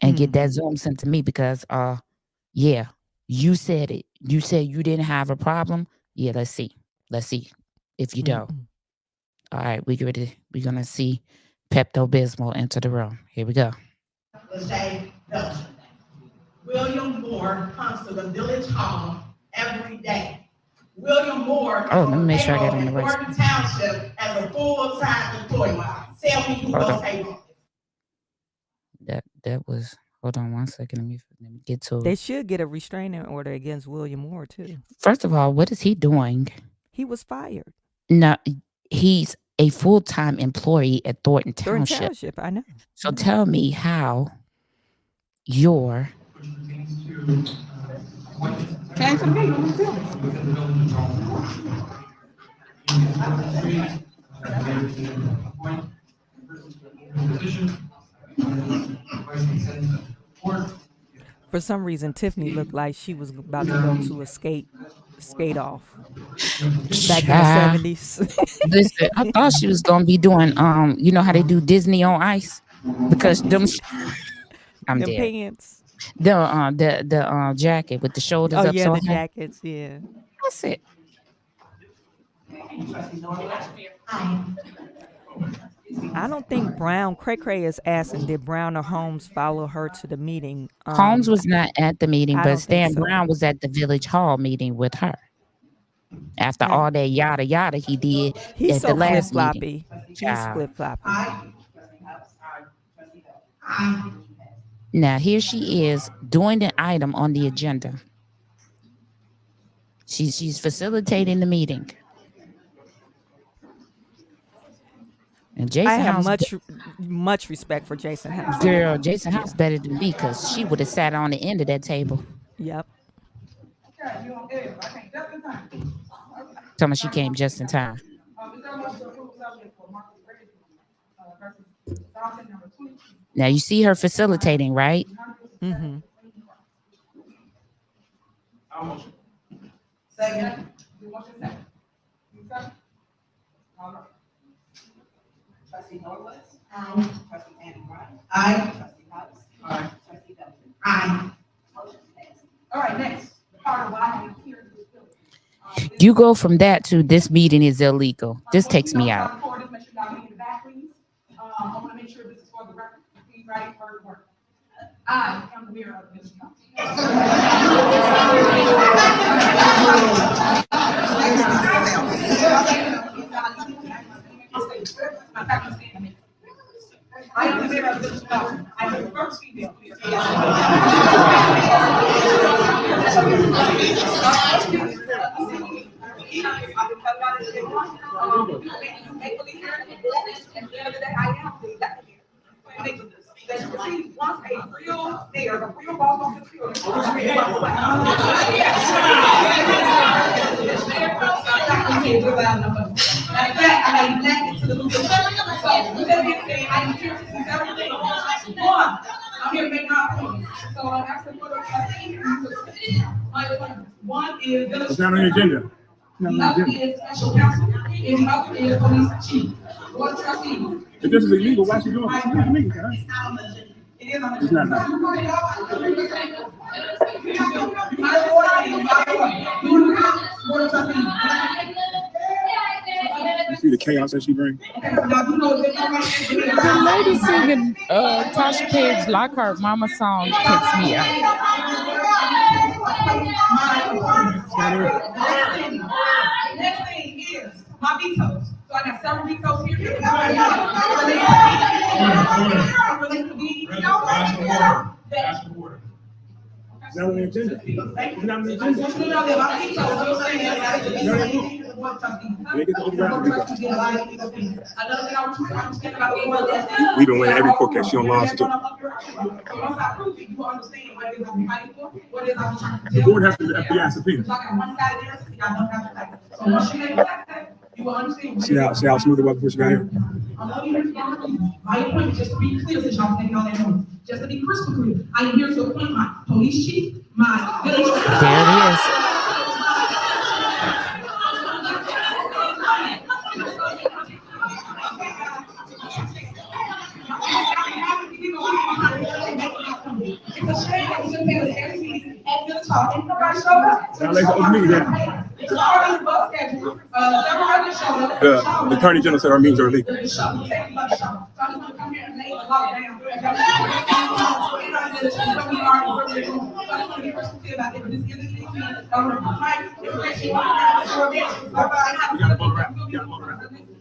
and get that Zoom sent to me because yeah, you said it. You said you didn't have a problem. Yeah, let's see if you don't. All right, we're gonna see Pepto-Bismol enter the room. Here we go. William Moore comes to the Village Hall every day. William Moore let me make sure I get in the right Gordon Township as a full-time employee. Tell me who those tables. That was. Hold on one second. Let me get to it. They should get a restraining order against William Moore too. First of all, what is he doing? He was fired. No, he's a full-time employee at Thornton Township. Thornton Township, I know. So tell me how your For some reason, Tiffany looked like she was about to go to a skate off back in the 70s. Listen, I thought she was gonna be doing you know how they do Disney on ice, because them dead. Pants. The jacket with the shoulders up. Yeah, so the jackets. Yeah, that's it. I don't think Cray Cray is asking, did Brown or Holmes follow her to the meeting? Holmes was not at the meeting, I but don't think Stan so. Brown was at the Village Hall meeting with her. After all that yada yada he did He's at so the last meeting. flip-floppy. He's Child. flip-floppy. Now here she is doing the item on the agenda. She's facilitating the meeting. And Jason I have House, much respect for Jason House. girl, Jason House better than me because she would have sat on the end of that table. Yep. Tell me she came just in time. Now you see her facilitating, right? Mm-hmm. Second. Trustee Norwood. Aye. Trustee Henyard. Aye. Trustee House. Aye. Trustee Belton. Aye. Motion passed. All right, next. Part of why I'm here. You go from that to this meeting is illegal. This takes me out. I want to make sure this is for the record. Please write for the work. I am the mayor of this county. I am the mayor of this county. I am the first female. Once a real mayor, a real boss on the field. I'm here to make my point. So I'm asking for one is. It's not on the agenda. The other is special counsel, and the other is police chief. Board of trustees. If this is illegal, why she doing it? It is on the. It's not. Board of trustees. You see the chaos that she brings? The lady singing Tasha Page Lockhart Mama song takes me out. Next thing is my vetoes. So I got several vetoes here. It's not on the agenda. It's not on the agenda. We don't win every court case. She don't lost to. The board has to be FBI subpoena. See how smooth it was before she got here? My appointment, just to be clear, since y'all think all that noise, just to be crystal clear, I am here to appoint my police chief, my village. There it is. It's a shame that we just had every meeting at Village Hall and nobody showed up. Now let's open meeting then. It's already bus schedule. Everybody showed up. The Attorney General said our meetings are illegal. The show, the same bus show. So I just want to come here and lay the law down.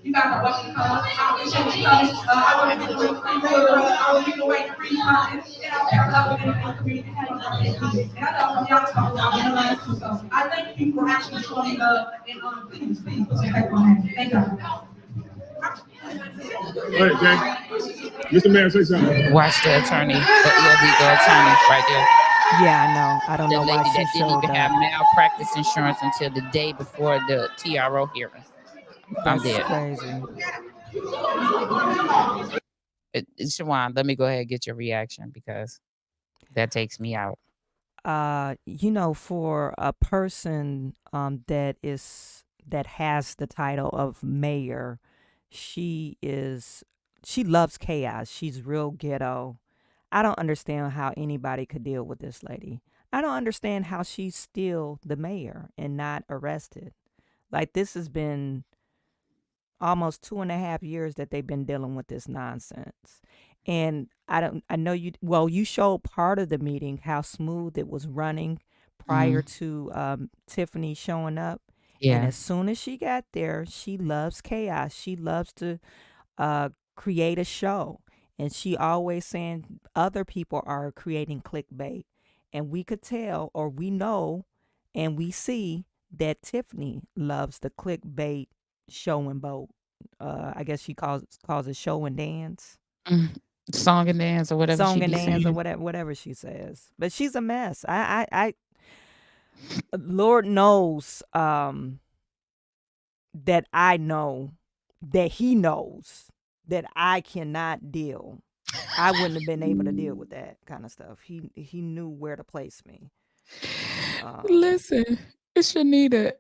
You guys are welcome to come. I appreciate you coming. I want to be I will lead the way to free content, and I'll pair up with the community. And I know y'all talk about the last two, so I thank you for actually showing love and please put your back on that. Thank you. All right, Jay. Mr. Mayor, say something. Watch the attorney, the illegal attorney right there. Yeah, I know. I don't know The why lady she that didn't showed even have up. malpractice insurance until the day before the TRO hearing. I'm That's dead. crazy. Chawanne, let me go ahead and get your reaction because that takes me out. You know, for a person that has the title of mayor, she loves chaos. She's real ghetto. I don't understand how anybody could deal with this lady. I don't understand how she's still the mayor and not arrested. Like, this has been almost 2.5 years that they've been dealing with this nonsense. And I know you showed part of the meeting, how smooth it was running prior Mm, to Tiffany showing up. And yeah. as soon as she got there, she loves chaos. She loves to create a show. And she always saying other people are creating clickbait. And we could tell, or we know, and we see that Tiffany loves the clickbait show and boat. I guess she calls it show and dance, Mm, song and dance or whatever she song and be dance, or saying. whatever she says. But she's a mess. Lord knows that I know that he knows that I cannot deal. I wouldn't have been able to deal with that kind of stuff. He knew where to place me. Listen, Shanita,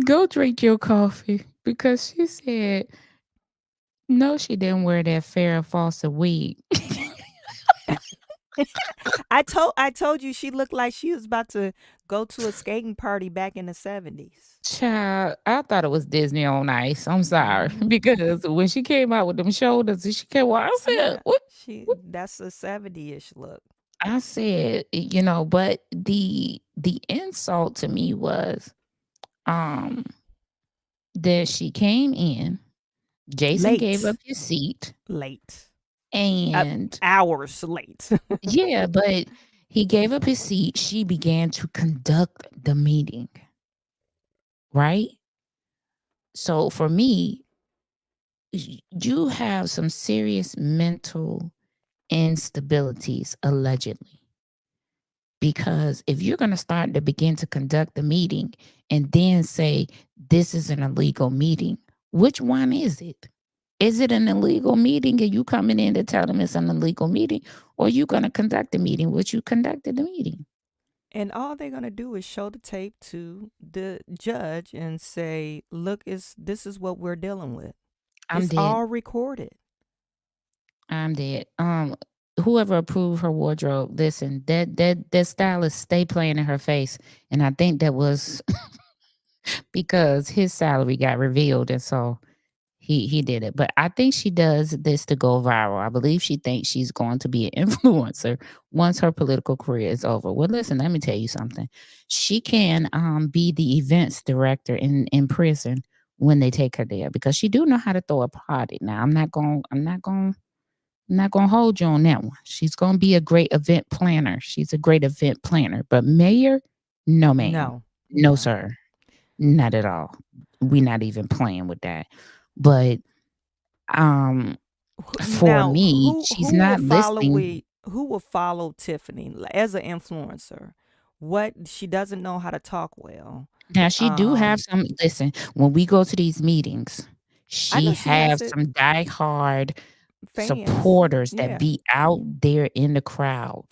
go drink your coffee because she said no, she didn't wear that Farrah Fawcett wig. I told you she looked like she was about to go to a skating party back in the 70s. Child, I thought it was Disney on Ice. I'm sorry Hmm. because when she came out with them shoulders and she came out, I said, Yeah, "What?" that's a 70-ish look. I said, but the insult to me was um that she came in, Jason gave up Late. his seat, Late. and Hours late. yeah, but he gave up his seat. She began to conduct the meeting, right? So for me, you have some serious mental instabilities allegedly. Because if you're going to start to begin to conduct the meeting and then say this is an illegal meeting, which one is it? Is it an illegal meeting and you coming in to tell them it's an illegal meeting, or you going to conduct the meeting, which you conducted the meeting? And all they're gonna do is show the tape to the judge and say, "Look, this is what we're dealing with. I'm It's dead. all recorded." I'm dead. Whoever approved her wardrobe, listen, that stylist stay playing in her face, and I think that was because his salary got revealed, and so he did it. But I think she does this to go viral. I believe she thinks she's going to be an influencer once her political career is over. Well, listen, let me tell you something. She can be the events director in prison when they take her there because she do know how to throw a party. Now I'm not gonna hold you on that one. She's gonna be a great event planner. She's a great event planner. But mayor, no ma'am. No, No, no. sir. Not at all. We're not even playing with that. But um for Now, me, who she's who will not follow listening. we? Who will follow Tiffany as an influencer? What, she doesn't know how to talk well. Now she do have Um, some listen, when we go to these meetings, I she know she have has it. some diehard Fans, supporters that yeah. be out there in the crowd.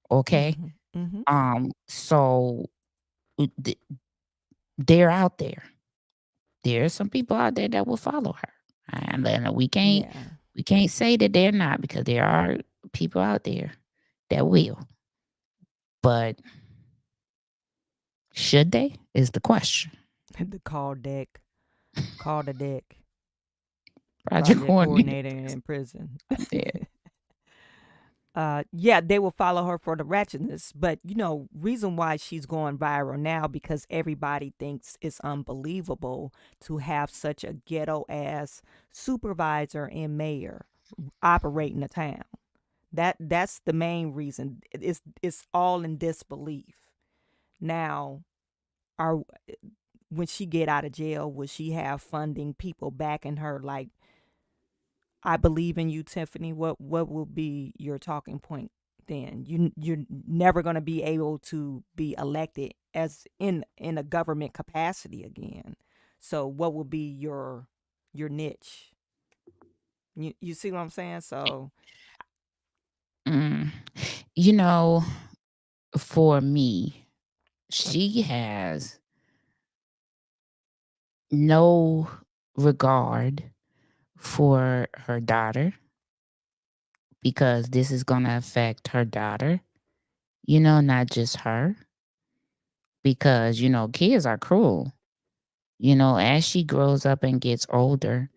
Okay. Hmm. Hmm. So th- they're out there. There are some people out there that will follow her. And then Yeah. we can't say that they're not because there are people out there that will. But should they is the question. The call the deck, Project project coordinator. coordinator in prison. I'm dead. Yeah, they will follow her for the ratchetness, but reason why she's going viral now because everybody thinks it's unbelievable to have such a ghetto ass supervisor and mayor operating the town. That's the main reason. It's all in disbelief. Now, are when she get out of jail, will she have funding, people backing her like, I believe in you, Tiffany? What will be your talking point then? You're never going to be able to be elected as in a government capacity again. So what will be your niche? You see what I'm saying? So Mm. You know, for me, she has no regard for her daughter because this is going to affect her daughter, not just her. Because, kids are cruel. As she grows up and gets older,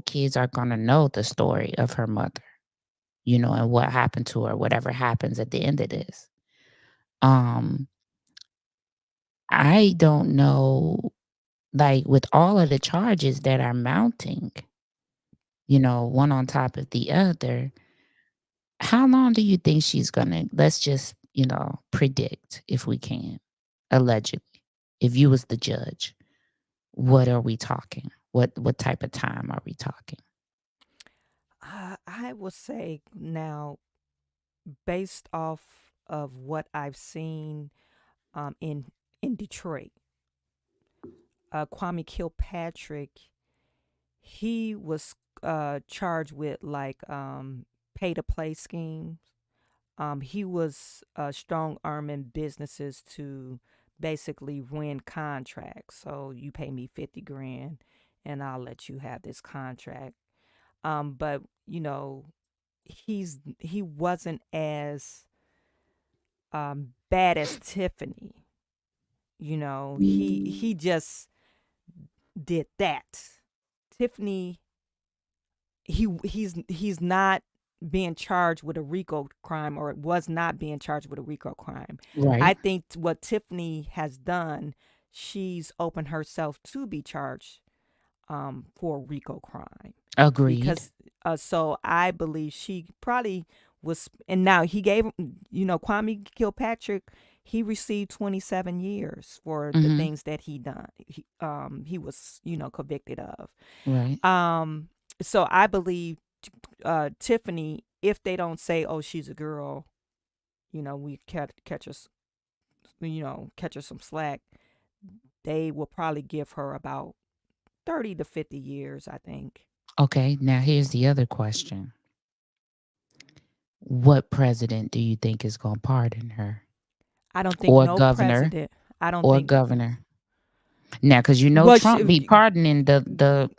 kids are going to know the story of her mother, and what happened to her, whatever happens at the end of this. Um, I don't know, like with all of the charges that are mounting, one on top of the other, how long do you think she's gonna, let's just, predict if we can, allegedly, if you was the judge, what are we talking? What type of time are we talking? I will say now, based off of what I've seen in Detroit, Kwame Kilpatrick, he was charged with like pay to play schemes. He was strong arming businesses to basically win contracts. So you pay me 50 grand and I'll let you have this contract. But he wasn't as bad as Tiffany. He just did that. Tiffany, he's not being charged with a RICO crime, or was not being charged with a RICO crime. Right. I think what Tiffany has done, she's opened herself to be charged for a RICO crime. Agreed. Because so I believe she probably was, and now he gave, Kwame Kilpatrick, he received 27 years for the things that he done. He was, convicted of. Right. So I believe Tiffany, if they don't say, "Oh, she's a girl," we catch us, catch her some slack, they will probably give her about 30 to 50 years, I think. Okay, now here's the other question. What president do you think is going to pardon her? I don't think Or no governor? president. I don't Or think governor? Now, because well, Trump be pardoning the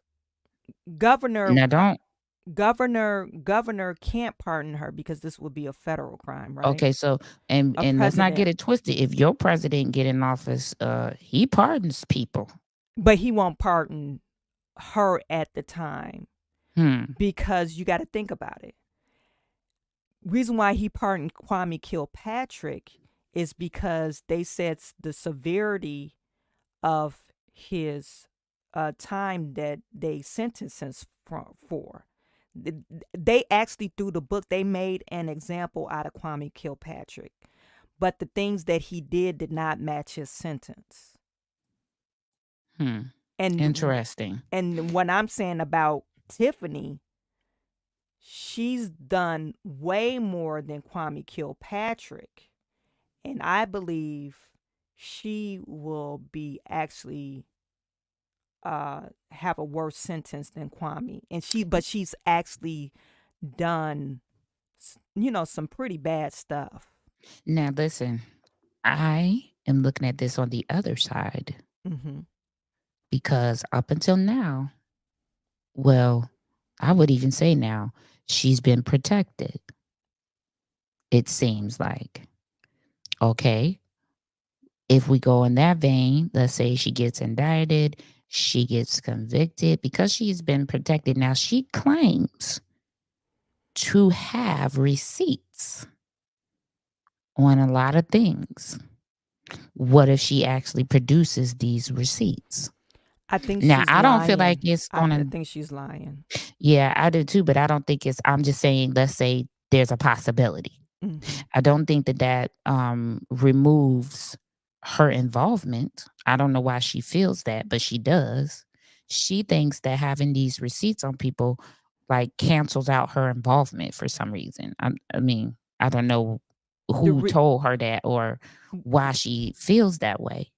governor. now don't. Governor can't pardon her because this would be a federal crime, right? Okay, so and A let's not get president, it twisted. If your president get in office, he pardons people. but he won't pardon her at the time because you got to think about it. Reason why he pardoned Kwame Kilpatrick is because they said the severity of his time that they sentenced him for. They actually, through the book, they made an example out of Kwame Kilpatrick, but the things that he did not match his sentence. And Interesting. And what I'm saying about Tiffany, she's done way more than Kwame Kilpatrick, and I believe she will be actually have a worse sentence than Kwame, and she's actually done some pretty bad stuff. Now listen, I am looking at this on the other side because up until now, well, I would even say now, she's been protected. It seems like. Okay. If we go in that vein, let's say she gets indicted, she gets convicted because she's been protected. Now she claims to have receipts on a lot of things. What if she actually produces these receipts? I think now she's I don't lying. feel like it's gonna. I think she's lying. Yeah, I do too, but I don't think it's. I'm just saying. Let's say there's a possibility. I don't think that removes her involvement. I don't know why she feels that, but she does. She thinks that having these receipts on people like cancels out her involvement for some reason. I mean, I don't know who told her that or why she feels that way.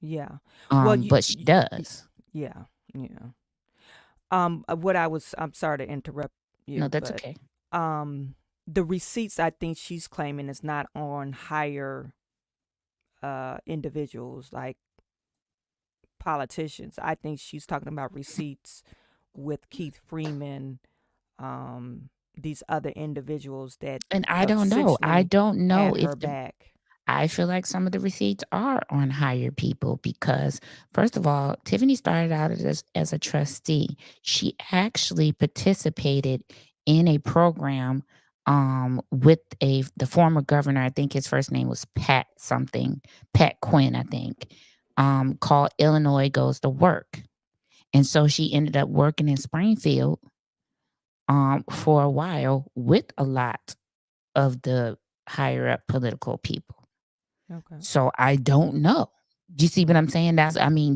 Yeah. But she does. Yeah. Yeah. I'm sorry to interrupt you. No, that's okay. The receipts I think she's claiming is not on higher individuals like politicians. I think she's talking about receipts with Keith Freeman, these other individuals that and I don't know. I don't know if her back. I feel like some of the receipts are on higher people because, first of all, Tiffany started out as a trustee. She actually participated in a program with the former governor. I think his first name was Pat something, Pat Quinn, I think, called Illinois Goes to Work. And so she ended up working in Springfield for a while with a lot of the higher up political people. Okay. So I don't know. Do you see what I'm saying?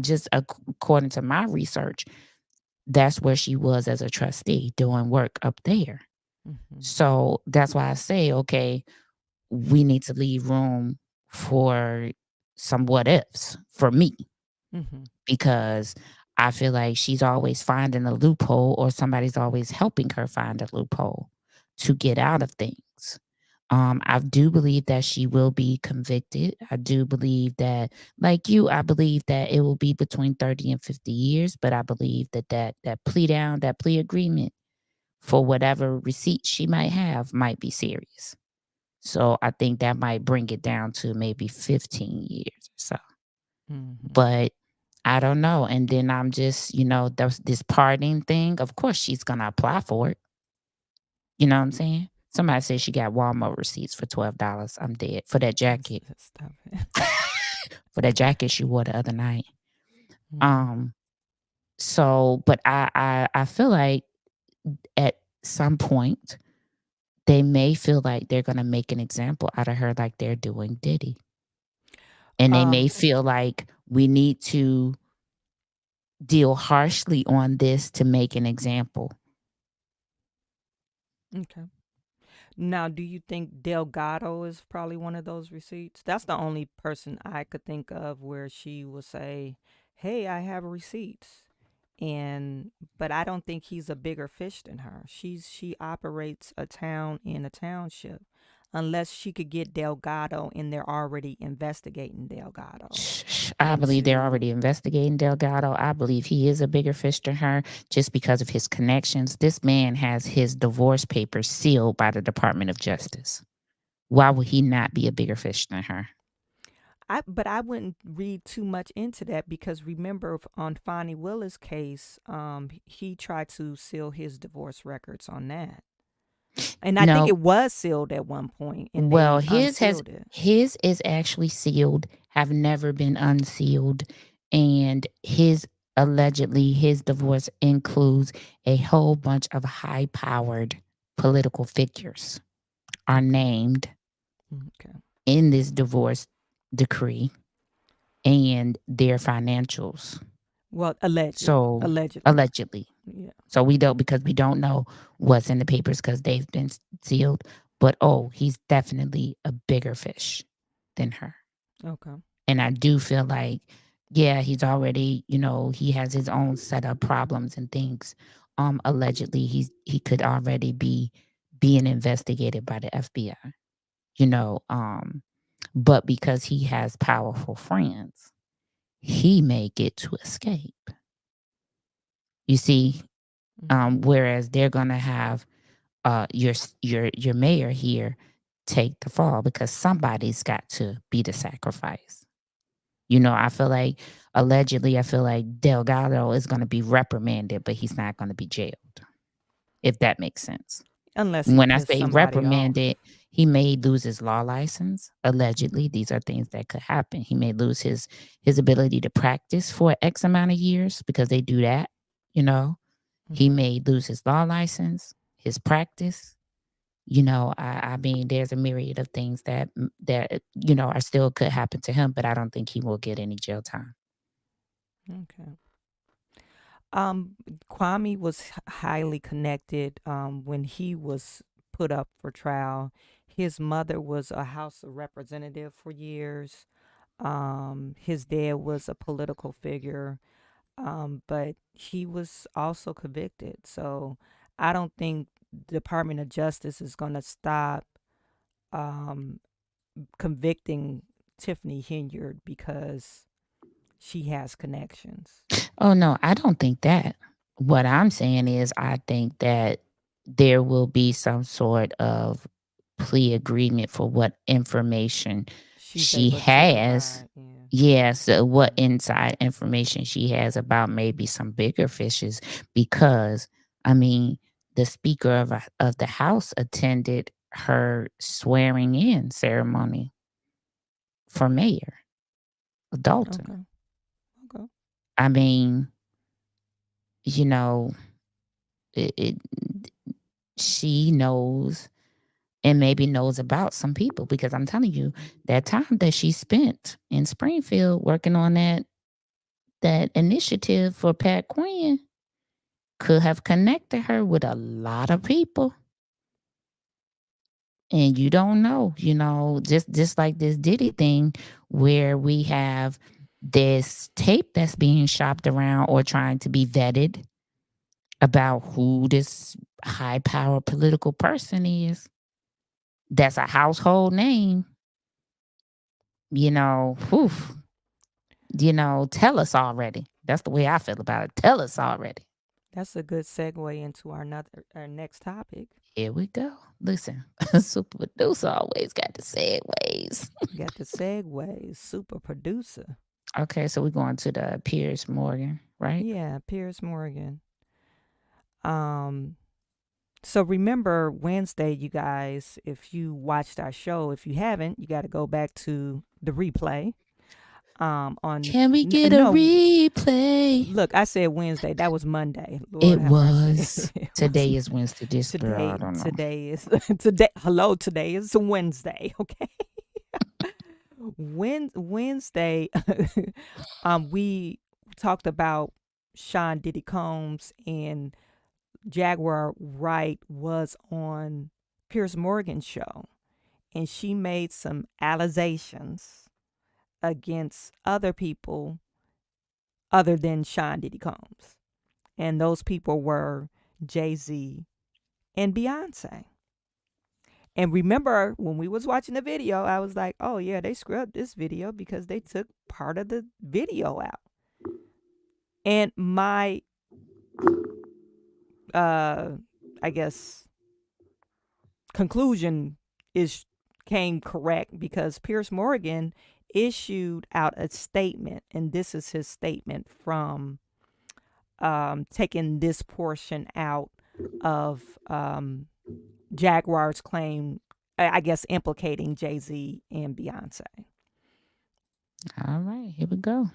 Just according to my research, that's where she was as a trustee doing work up there. Mm-hmm. So that's why I say, okay, we need to leave room for some what ifs for me, Mm-hmm. because I feel like she's always finding a loophole or somebody's always helping her find a loophole to get out of things. I do believe that she will be convicted. I do believe that, like you, I believe that it will be between 30 and 50 years, but I believe that plea agreement for whatever receipt she might have might be serious. So I think that might bring it down to maybe 15 years or so. Mm-hmm. But I don't know. And then I'm just, this pardoning thing, of course she's going to apply for it. You know what I'm saying? Somebody said she got Walmart receipts for $12. I'm dead. For that jacket. Stop it. For that jacket she wore the other night. Mhm. So, but I feel like at some point they may feel like they're gonna make an example out of her like they're doing Diddy. And they may feel like we need to deal harshly on this to make an example. Okay. Now, do you think Delgado is probably one of those receipts? That's the only person I could think of where she will say, "Hey, I have receipts." But I don't think he's a bigger fish than her. She operates a town in a township. Unless she could get Delgado and they're already investigating Delgado. I believe they're already investigating Delgado. I believe he is a bigger fish than her just because of his connections. This man has his divorce papers sealed by the Department of Justice. Why would he not be a bigger fish than her? But I wouldn't read too much into that because remember on Fonnie Willis' case, he tried to seal his divorce records on that. And I think it was sealed at one point, and well, they unsealed it. his is actually sealed, have never been unsealed, and his divorce includes a whole bunch of high-powered political figures are named in this divorce decree and their financials. Well, allegedly. So allegedly. Yeah. So we don't know what's in the papers because they've been sealed. But he's definitely a bigger fish than her. Okay. And I do feel like, yeah, he's already, he has his own set of problems and things. Allegedly, he could already be being investigated by the FBI. But because he has powerful friends, he may get to escape. You see, whereas they're gonna have your mayor here take the fall because somebody's got to be the sacrifice. I feel like allegedly, Delgado is gonna be reprimanded, but he's not gonna be jailed. If that makes sense. Unless when I say reprimanded, he may lose his law license. Allegedly, these are things that could happen. He may lose his ability to practice for X amount of years because they do that. He may lose his law license, his practice. I mean, there's a myriad of things that are still could happen to him, but I don't think he will get any jail time. Okay. Kwame was highly connected when he was put up for trial. His mother was a House of Representative for years. His dad was a political figure, but he was also convicted. So I don't think the Department of Justice is going to stop convicting Tiffany Henyard because she has connections. Oh, no, I don't think that. What I'm saying is I think that there will be some sort of plea agreement for what information she has. Yes, what inside information she has about maybe some bigger fishes, because I mean, the Speaker of the House attended her swearing in ceremony for mayor of Dalton. Okay. I mean, you know, she knows and maybe knows about some people, because I'm telling you, that time that she spent in Springfield working on that initiative for Pat Quinn could have connected her with a lot of people. And you don't know, just like this Diddy thing, where we have this tape that's being shopped around or trying to be vetted about who this high power political person is. That's a household name. Whew. Tell us already. That's the way I feel about it. Tell us already. That's a good segue into our next topic. Here we go. Listen, super producer always got the segues. Got the segues. Super producer. Okay, so we're going to the Piers Morgan, right? Yeah, Piers Morgan. So remember Wednesday, you guys, if you watched our show, if you haven't, you got to go back to the replay. Can we get a replay? Look, I said Wednesday. That was Monday. Lord, it was. Today is Wednesday. Today, I don't know. Today is today. Hello, today is Wednesday. Okay. Wednesday, we talked about Sean Diddy Combs, and Jaguar Wright was on Piers Morgan's show, and she made some allegations against other people other than Sean Diddy Combs. And those people were Jay-Z and Beyonce. And remember, when we was watching the video, I was like, oh yeah, they scrubbed this video because they took part of the video out. And my I guess conclusion came correct, because Piers Morgan issued out a statement, and this is his statement from taking this portion out of Jaguar's claim, I guess implicating Jay-Z and Beyonce. All right, here we go.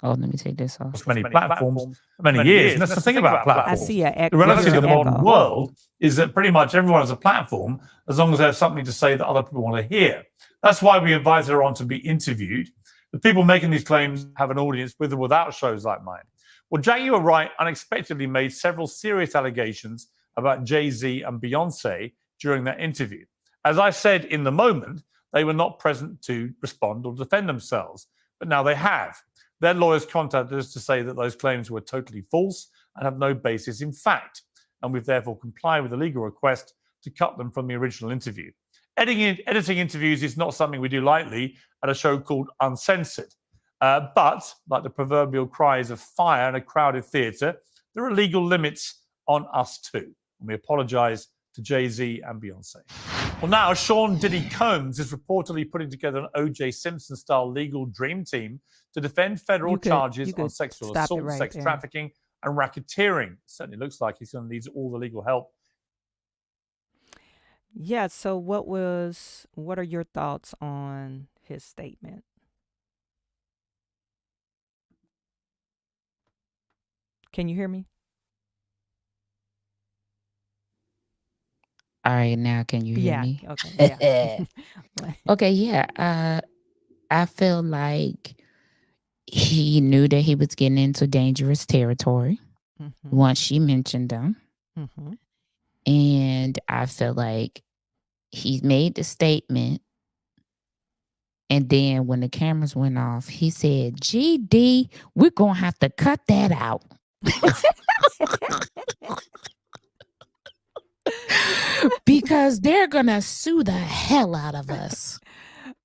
Oh, let me take this off. Many platforms, many years. And that's the thing about platforms. I see a the reality of the modern world is that pretty much everyone has a platform, as long as they have something to say that other people want to hear. That's why we invite her on to be interviewed. The people making these claims have an audience with or without shows like mine. Well, Jaguar Wright unexpectedly made several serious allegations about Jay-Z and Beyonce during that interview. As I said in the moment, they were not present to respond or defend themselves, but now they have. Their lawyers contacted us to say that those claims were totally false and have no basis in fact, and we've therefore complied with the legal request to cut them from the original interview. Editing interviews is not something we do lightly at a show called Uncensored. But, like the proverbial cries of fire in a crowded theatre, there are legal limits on us too. And we apologise to Jay-Z and Beyonce. Well, now Sean Diddy Combs is reportedly putting together an O.J. Simpson-style legal dream team to defend federal charges on sexual assault, sex trafficking, and racketeering. It certainly looks like he's going to need all the legal help. Yeah, so what are your thoughts on his statement? Can you hear me? All right, now can you hear me? Okay. Yeah. Okay, yeah. I feel like he knew that he was getting into dangerous territory once she mentioned them. And I feel like he made the statement, and then when the cameras went off, he said, GD, we're going to have to cut that out. Because they're going to sue the hell out of us.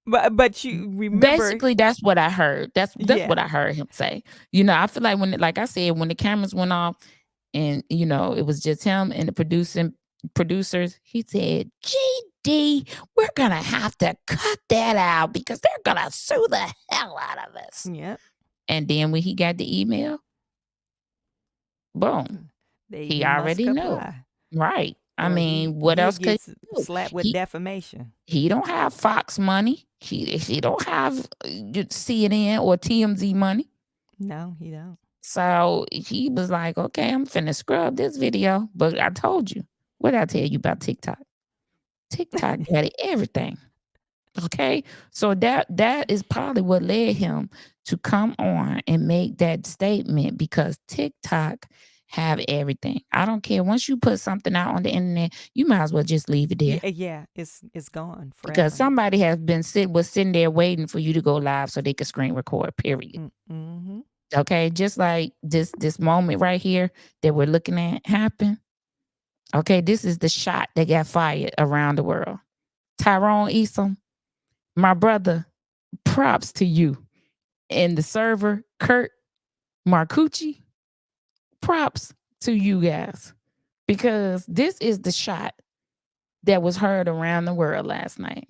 But you remember, basically that's what I heard. That's what I heard him say. I feel like like I said, when the cameras went off and it was just him and the producers, he said, D, we're going to have to cut that out because they're going to sue the hell out of us. Yep. And then when he got the email, boom, he must already knew. comply. Right. I Or mean, what else could he he do? slapped with defamation? He don't have Fox money. He don't have CNN or TMZ money. No, he don't. So he was like, okay, I'm finna scrub this video. But I told you. What did I tell you about TikTok? TikTok got everything. Okay. So that is probably what led him to come on and make that statement, because TikTok have everything. I don't care. Once you put something out on the internet, you might as well just leave it there. Yeah, it's gone forever. Because somebody has been sitting there waiting for you to go live so they can screen record, period. Mm-hmm. Okay, just like this moment right here that we're looking at happen. Okay, this is the shot that got fired around the world. Tyrone Eason, my brother, props to you. And the server, Kurt Marcucci, props to you guys. Because this is the shot that was heard around the world last night.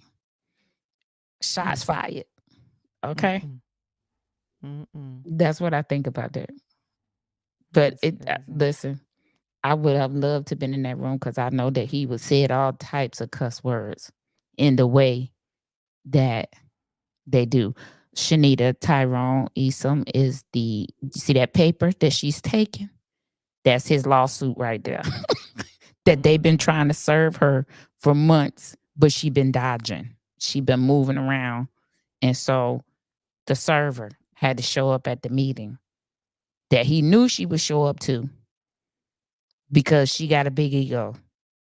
Shots fired. Okay? That's what I think about that. But listen, I would have loved to have been in that room, because I know that he would said all types of cuss words in the way that they do. Shanita Tyrone Eason is you see that paper that she's taking? That's his lawsuit right there. That they've been trying to serve her for months, but she been dodging. She been moving around. And so the server had to show up at the meeting that he knew she would show up to, because she got a big ego.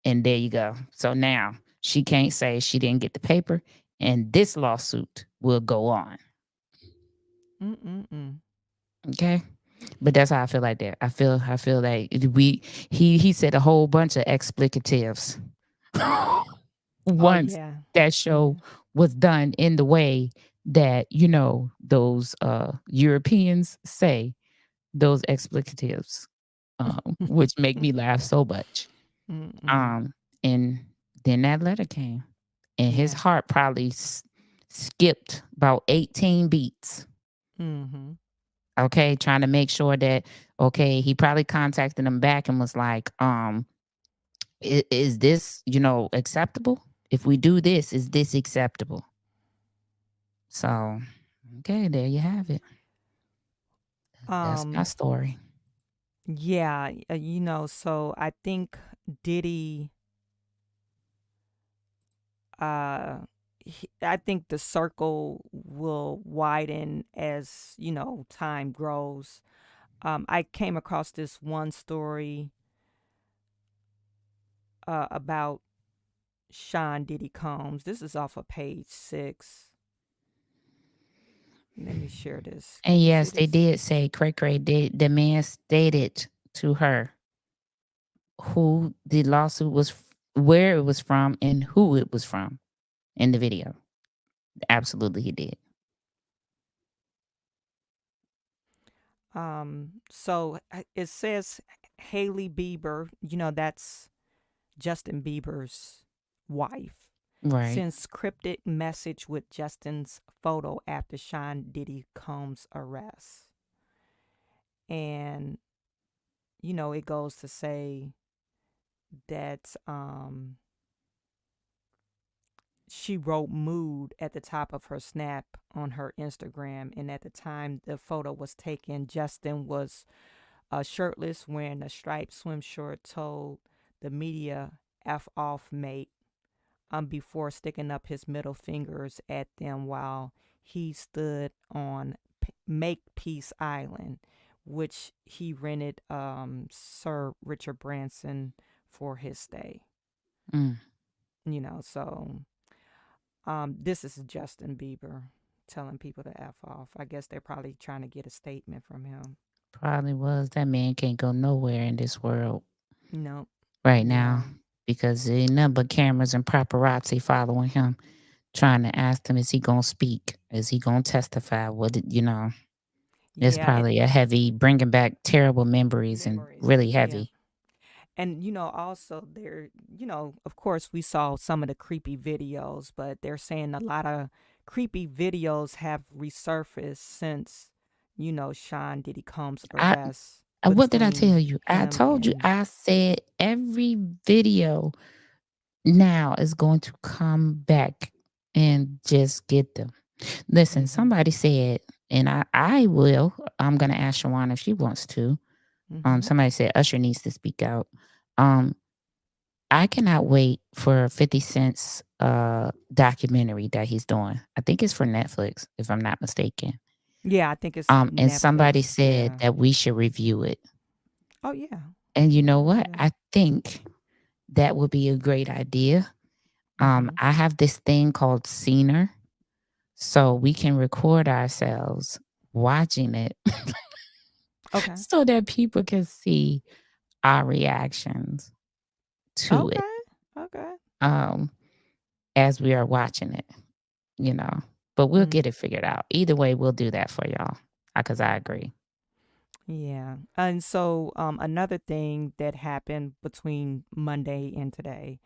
And there you go. So now she can't say she didn't get the paper, and this lawsuit will go on. Okay? But that's how I feel like that. I feel like he said a whole bunch of explicatives once that show was done in the way that, those Europeans say those explicatives, which make me laugh so much. And then that letter came, and his heart probably skipped about 18 beats. Okay, trying to make sure that, okay, he probably contacted them back and was like, is this, acceptable? If we do this, is this acceptable? So, okay, there you have it. That's my story. Yeah, so I think Diddy, I think the circle will widen as, time grows. I came across this one story about Sean Diddy Combs. This is off of page 6. Let me share this. And yes, they did say, Cray, the man stated to her who the lawsuit was, where it was from, and who it was from in the video. Absolutely, he did. So it says Hailey Bieber, that's Justin Bieber's wife. Right. Sends cryptic message with Justin's photo after Sean Diddy Combs' arrest. And, it goes to say that she wrote mood at the top of her snap on her Instagram. And at the time the photo was taken, Justin was shirtless, wearing a striped swim short, told the media F off, mate, before sticking up his middle fingers at them while he stood on Makepeace Island, which he rented Sir Richard Branson for his stay. So this is Justin Bieber telling people to F off. I guess they're probably trying to get a statement from him. Probably was. That man can't go nowhere in this world. Nope. Right now. Because there ain't nothing but cameras and paparazzi following him, trying to ask him, is he going to speak? Is he going to testify? It's probably a heavy, bringing back terrible memories and really heavy. And, also there, of course, we saw some of the creepy videos, but they're saying a lot of creepy videos have resurfaced since, Sean Diddy Combs' I arrest what did I between tell you? I him told you. and, I said every video now is going to come back and just get them. Listen, somebody said, and I will. I'm gonna ask Chawanne if she wants to. Somebody said Usher needs to speak out. Um, I cannot wait for 50 Cent's documentary that he's doing. I think it's for Netflix, if I'm not mistaken. yeah, I think it's And somebody Netflix. said Yeah. that we should review it. Oh, yeah. And you know what? Yeah. I think that would be a great idea. I have this thing called Scener, so we can record ourselves watching it Okay. so that people can see our reactions to it Okay. as we are watching it, you know. But we'll get it figured out. Either way, we'll do that for y'all because I agree. Yeah. And so another thing that happened between Monday and today,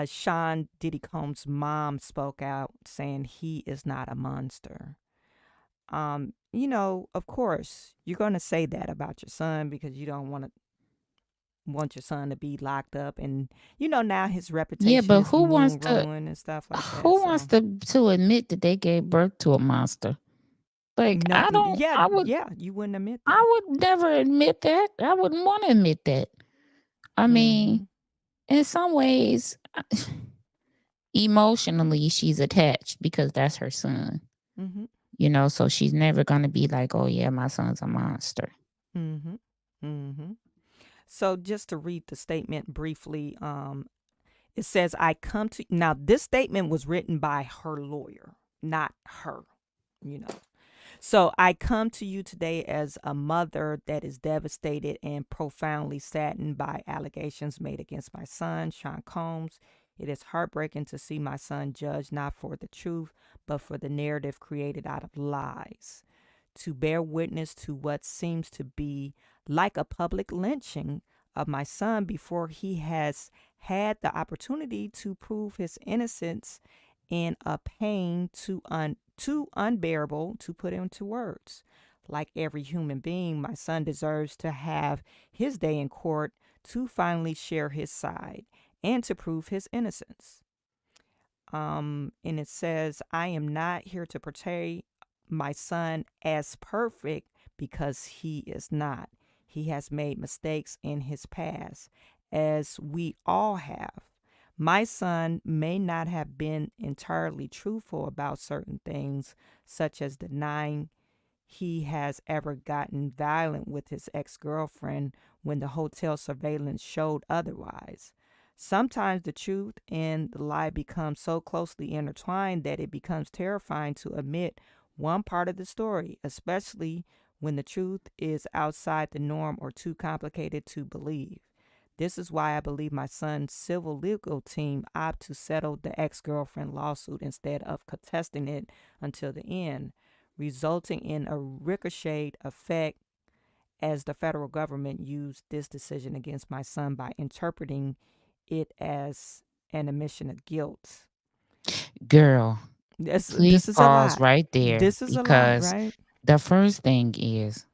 Sean Diddy Combs' mom spoke out saying he is not a monster. Of course, you're going to say that about your son because you don't want your son to be locked up, and now his Yeah, reputation but is ruined and stuff like that. who wants to admit that they gave birth to a monster? Like No, I don't yeah, yeah, you wouldn't admit that. I would never admit that. I wouldn't want to admit that. I mean, in some ways emotionally she's attached because that's her son. So she's never going to be like, "Oh yeah, my son's a monster." So just to read the statement briefly, it says, I come to, now this statement was written by her lawyer, not her, So I come to you today as a mother that is devastated and profoundly saddened by allegations made against my son, Sean Combs. It is heartbreaking to see my son judged not for the truth, but for the narrative created out of lies. To bear witness to what seems to be like a public lynching of my son before he has had the opportunity to prove his innocence in a pain too unbearable to put into words. Like every human being, my son deserves to have his day in court to finally share his side and to prove his innocence. And it says, I am not here to portray my son as perfect because he is not. He has made mistakes in his past, as we all have. My son may not have been entirely truthful about certain things, such as denying he has ever gotten violent with his ex-girlfriend when the hotel surveillance showed otherwise. Sometimes the truth and the lie become so closely intertwined that it becomes terrifying to admit one part of the story, especially when the truth is outside the norm or too complicated to believe. This is why I believe my son's civil legal team opted to settle the ex-girlfriend lawsuit instead of contesting it until the end, resulting in a ricochet effect as the federal government used this decision against my son by interpreting it as an admission of guilt. Girl, This please is a pause lot. right there This is a lot, because right? the first thing is,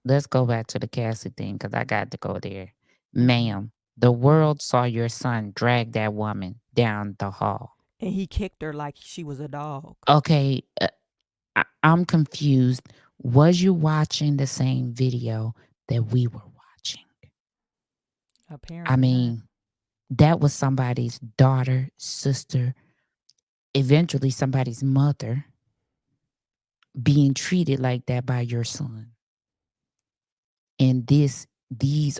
let's go back to the Cassie thing because I got to go there. Ma'am, the world saw your son drag that woman down the hall. And he kicked her like she was a dog. Okay, I'm confused. Was you watching the same video that we were watching? Apparently I mean, that was somebody's daughter, sister, eventually somebody's mother being treated like that by your son. And these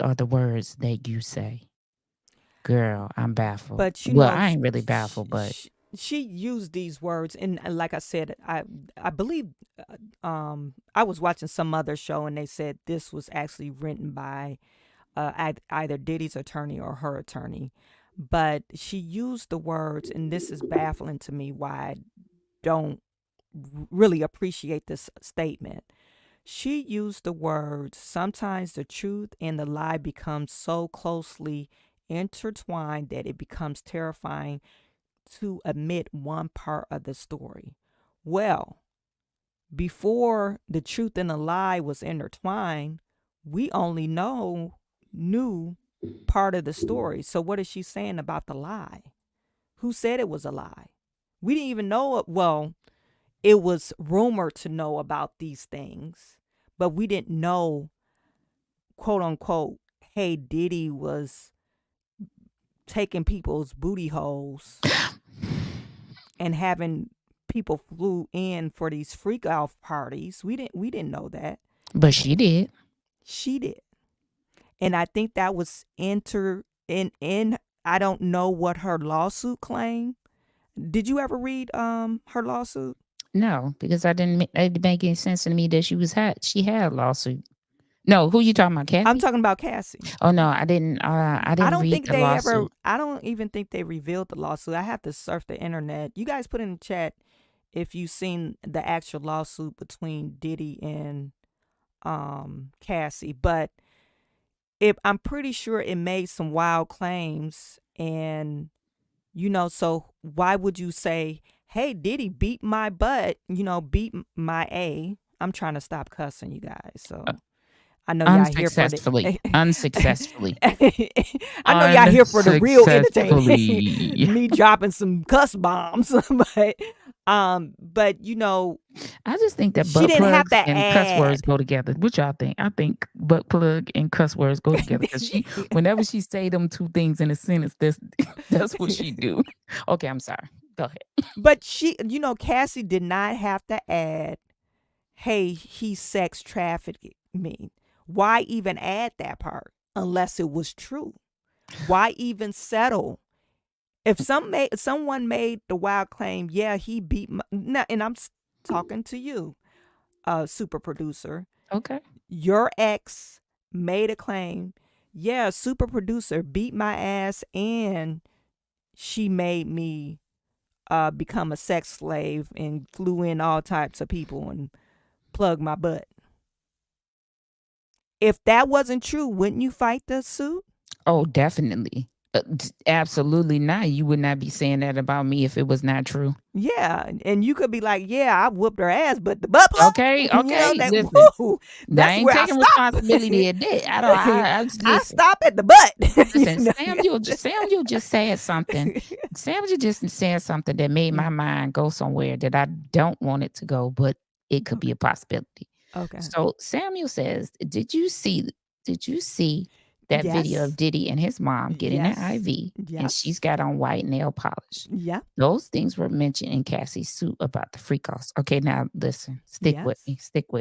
are the words that you say. Girl, I'm baffled. But Well, I ain't really baffled, but she used these words, and like I said, I believe I was watching some other show, and they said this was actually written by either Diddy's attorney or her attorney. But she used the words, and this is baffling to me why I don't really appreciate this statement. She used the words, sometimes the truth and the lie becomes so closely intertwined that it becomes terrifying to admit one part of the story. Well, before the truth and the lie was intertwined, we only knew part of the story. So what is she saying about the lie? Who said it was a lie? We didn't even know it. Well, it was rumored to know about these things, but we didn't know, quote unquote, hey, Diddy was taking people's booty holes and having people flew in for these freak out parties. We didn't know that. But she did. She did. And I think that was in I don't know what her lawsuit claimed. Did you ever read her lawsuit? No, because it didn't make any sense to me that she had a lawsuit. No, who you talking about, Cassie? I'm talking about Cassie. Oh no, I didn't read the lawsuit. I don't even think they revealed the lawsuit. I have to surf the internet. You guys put in the chat if you've seen the actual lawsuit between Diddy and Cassie. But I'm pretty sure it made some wild claims, and so why would you say, hey, Diddy beat my butt, beat my A? I'm trying to stop cussing, you guys. So I know y'all here for the unsuccessfully. I know y'all here for the real entertainment. Me dropping some cuss bombs, but I just think that butt plugs and cuss words go together. What y'all think? I think butt plug and cuss words go together because whenever she say them two things in a sentence, that's what she do. Okay, I'm sorry. Go ahead. But Cassie did not have to add, hey, he sex trafficked me. Why even add that part unless it was true? Why even settle? If someone made the wild claim, yeah, he beat and I'm talking to you, super producer. Okay. Your ex made a claim, yeah, super producer beat my ass and she made me become a sex slave and flew in all types of people and plugged my butt. If that wasn't true, wouldn't you fight the suit? Oh, definitely. Absolutely not. You would not be saying that about me if it was not true. Yeah, and you could be like, yeah, I whooped her ass, but the butt plug. Okay. Listen, that's I ain't where taking responsibility at that. I stop at the butt. Listen, Samuel just said something. Samuel just said something that made my mind go somewhere that I don't want it to go, but it could be a possibility. Okay. So Samuel says, did you see that video of Diddy and his mom getting an IV and she's got on white nail polish? Yeah. Those things were mentioned in Cassie's suit about the freak offs. Okay, now listen, stick with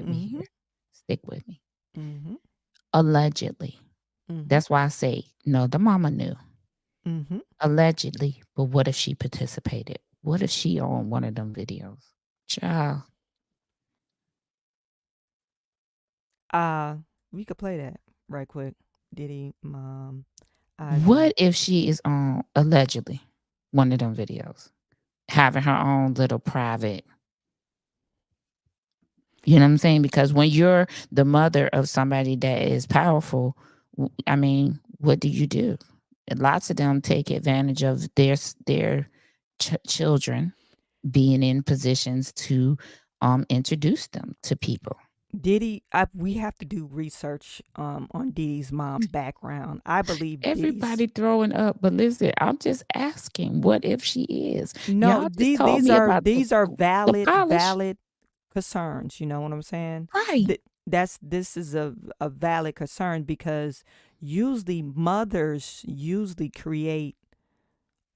me here. Stick with me. Mm-hmm. Allegedly. Mm-hmm. That's why I say, no, the mama knew. Mm-hmm. Allegedly. But what if she participated? What if she owned one of them videos? Child. We could play that right quick. Diddy, mom. What if she is on allegedly one of them videos, having her own little private? You know what I'm saying? Because when you're the mother of somebody that is powerful, I mean, what do you do? Lots of them take advantage of their children being in positions to introduce them to people. Diddy, we have to do research on Diddy's mom's background. I believe everybody throwing up, but listen, I'm just asking, what if she is? No, these are valid concerns. You know what I'm saying? Right. This is a valid concern because usually mothers create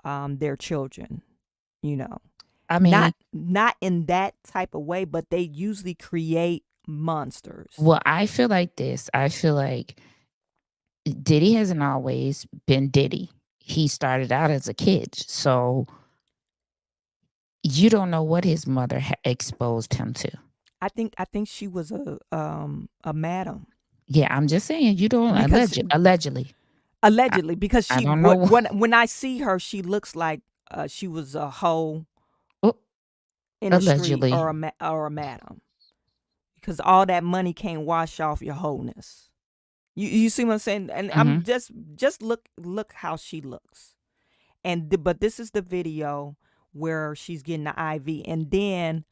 their children. I mean, not in that type of way, but they usually create monsters. Well, I feel like this. I feel like Diddy hasn't always been Diddy. He started out as a kid, so you don't know what his mother exposed him to. I think she was a madam. Yeah, I'm just saying you don't allegedly because she. I don't know. When I see her, she looks like she was a hoe in the street or a madam. because all that money can't wash off your wholeness. You see what I'm saying? And I'm just look how she looks. But this is the video where she's getting the IV, and then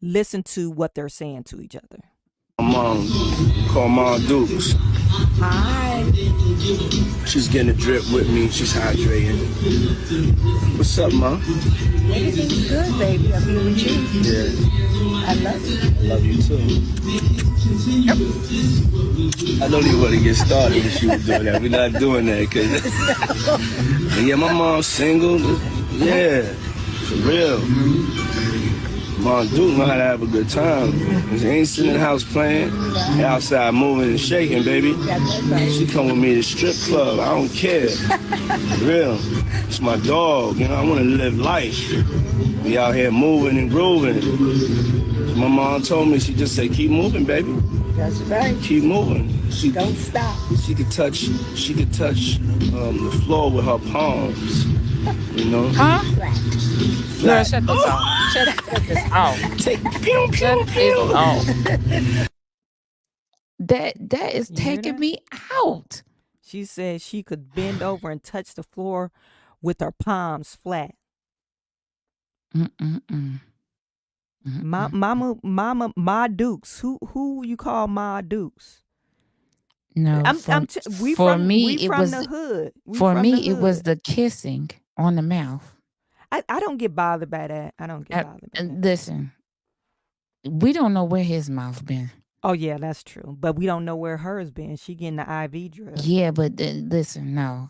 listen to what they're saying to each other. Mom, call Mom Dukes. Hi. She's getting a drip with me. She's hydrating. What's up, Mom? Everything's good, baby. I'm here with you. Yeah. I love you. I love you too. Yep. I don't even want to get started if she was doing that. We're not doing that, cause yeah, my mom's single. Yeah, for real. Mom Duke know how to have a good time. She ain't sitting in the house playing. They outside moving and shaking, baby. She come with me to the strip club. I don't care. For real. It's my dog. You know, I want to live life. Be out here moving and grooving. My mom told me, she just said, keep moving, baby. That's right. Keep moving. She don't stop. She could touch the floor with her palms. You know? Huh? Flat. Shut this off. Shut this off. Shut this off. That is taking me out. She said she could bend over and touch the floor with her palms flat. Ma Dukes. Who you call Ma Dukes? No, we from the hood. It was the kissing on the mouth. I don't get bothered by that. I don't get bothered by that. Listen, we don't know where his mouth been. Oh yeah, that's true. But we don't know where hers been. She getting the IV drip. Yeah, but listen, no.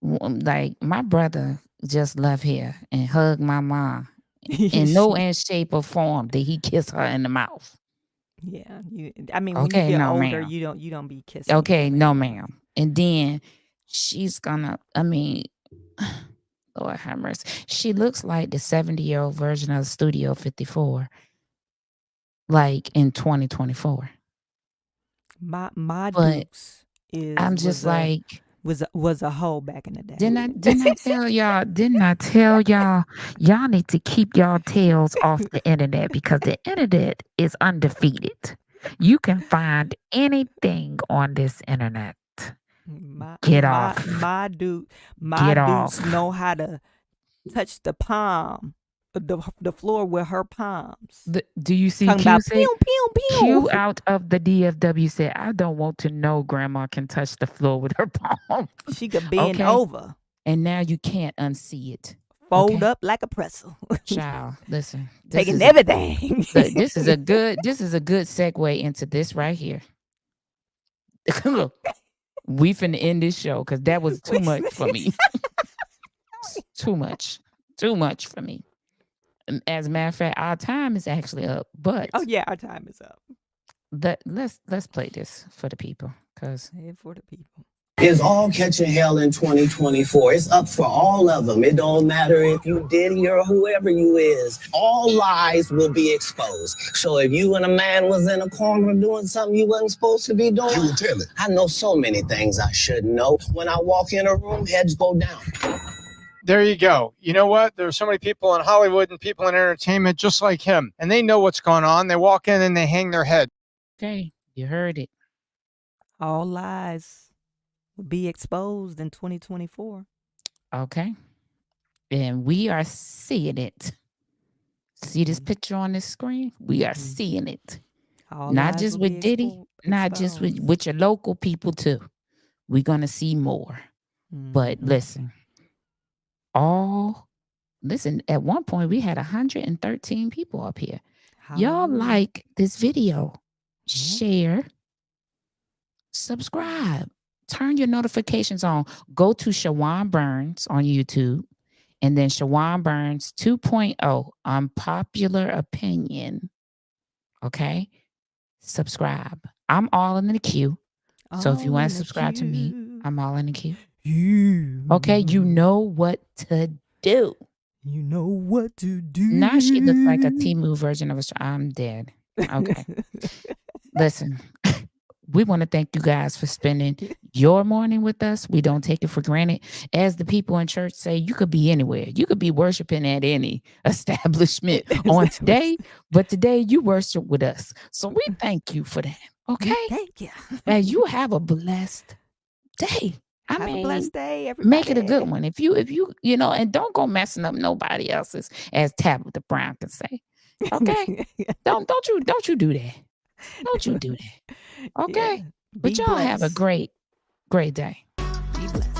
Like my brother just left here and hugged my mom. In no shape or form did he kiss her in the mouth. Yeah, when you get older, you don't be kissing. Okay, no, ma'am. And then she's gonna. Lord have mercy. She looks like the 70-year-old version of Studio 54, like in 2024. My Dukes is. I'm just was a hoe back in the day. Didn't I tell y'all? Didn't I tell y'all? Y'all need to keep y'all tails off the internet because the internet is undefeated. You can find anything on this internet. Get off. My Dukes know how to touch the palm, the floor with her palms. Do you see? Talking about pew, pew, pew. Q out of the DFW said, "I don't want to know Grandma can touch the floor with her palm. She could bend over, and now you can't unsee it. Fold up like a pretzel." Child, listen, taking everything. This is a good segue into this right here. Look. We finna end this show because that was too much for me. Too much for me. As a matter of fact, our time is actually up. But oh yeah, our time is up. Let's play this for the people because for the people. It's all catching hell in 2024. It's up for all of them. It don't matter if you Diddy or whoever you is. All lies will be exposed. So if you and a man was in a corner doing something you wasn't supposed to be doing, you would tell it. I know so many things I shouldn't know. When I walk in a room, heads go down. There you go. You know what? There's so many people in Hollywood and people in entertainment just like him, and they know what's going on. They walk in and they hang their head. Okay, you heard it. All lies will be exposed in 2024. Okay. And we are seeing it. See this picture on this screen? We are seeing it. Not just with Diddy, not just with your local people too. We're going to see more. But listen, at one point we had 113 people up here. Y'all like this video, share, subscribe. Turn your notifications on. Go to Chawanne Burns on YouTube and then Chawanne Burns 2.0 Unpopular Opinion. Okay? Subscribe. I'm all in the queue. So if you want to subscribe to me, I'm all in the queue. Okay? You know what to do. You know what to do. Now she looks like a Temu version of I'm dead. Okay. Listen. we want to thank you guys for spending your morning with us. We don't take it for granted. As the people in church say, you could be anywhere. You could be worshiping at any establishment on today, but today you worship with us. So we thank you for that. Okay? Thank you. And you have a blessed day. Have a blessed day, everybody. Make it a good one. If you, and don't go messing up nobody else's, as Tabitha Brown can say. Okay? Don't you do that. Don't you do that. Okay? Yeah. But Be y'all have a blessed. great day. Be blessed.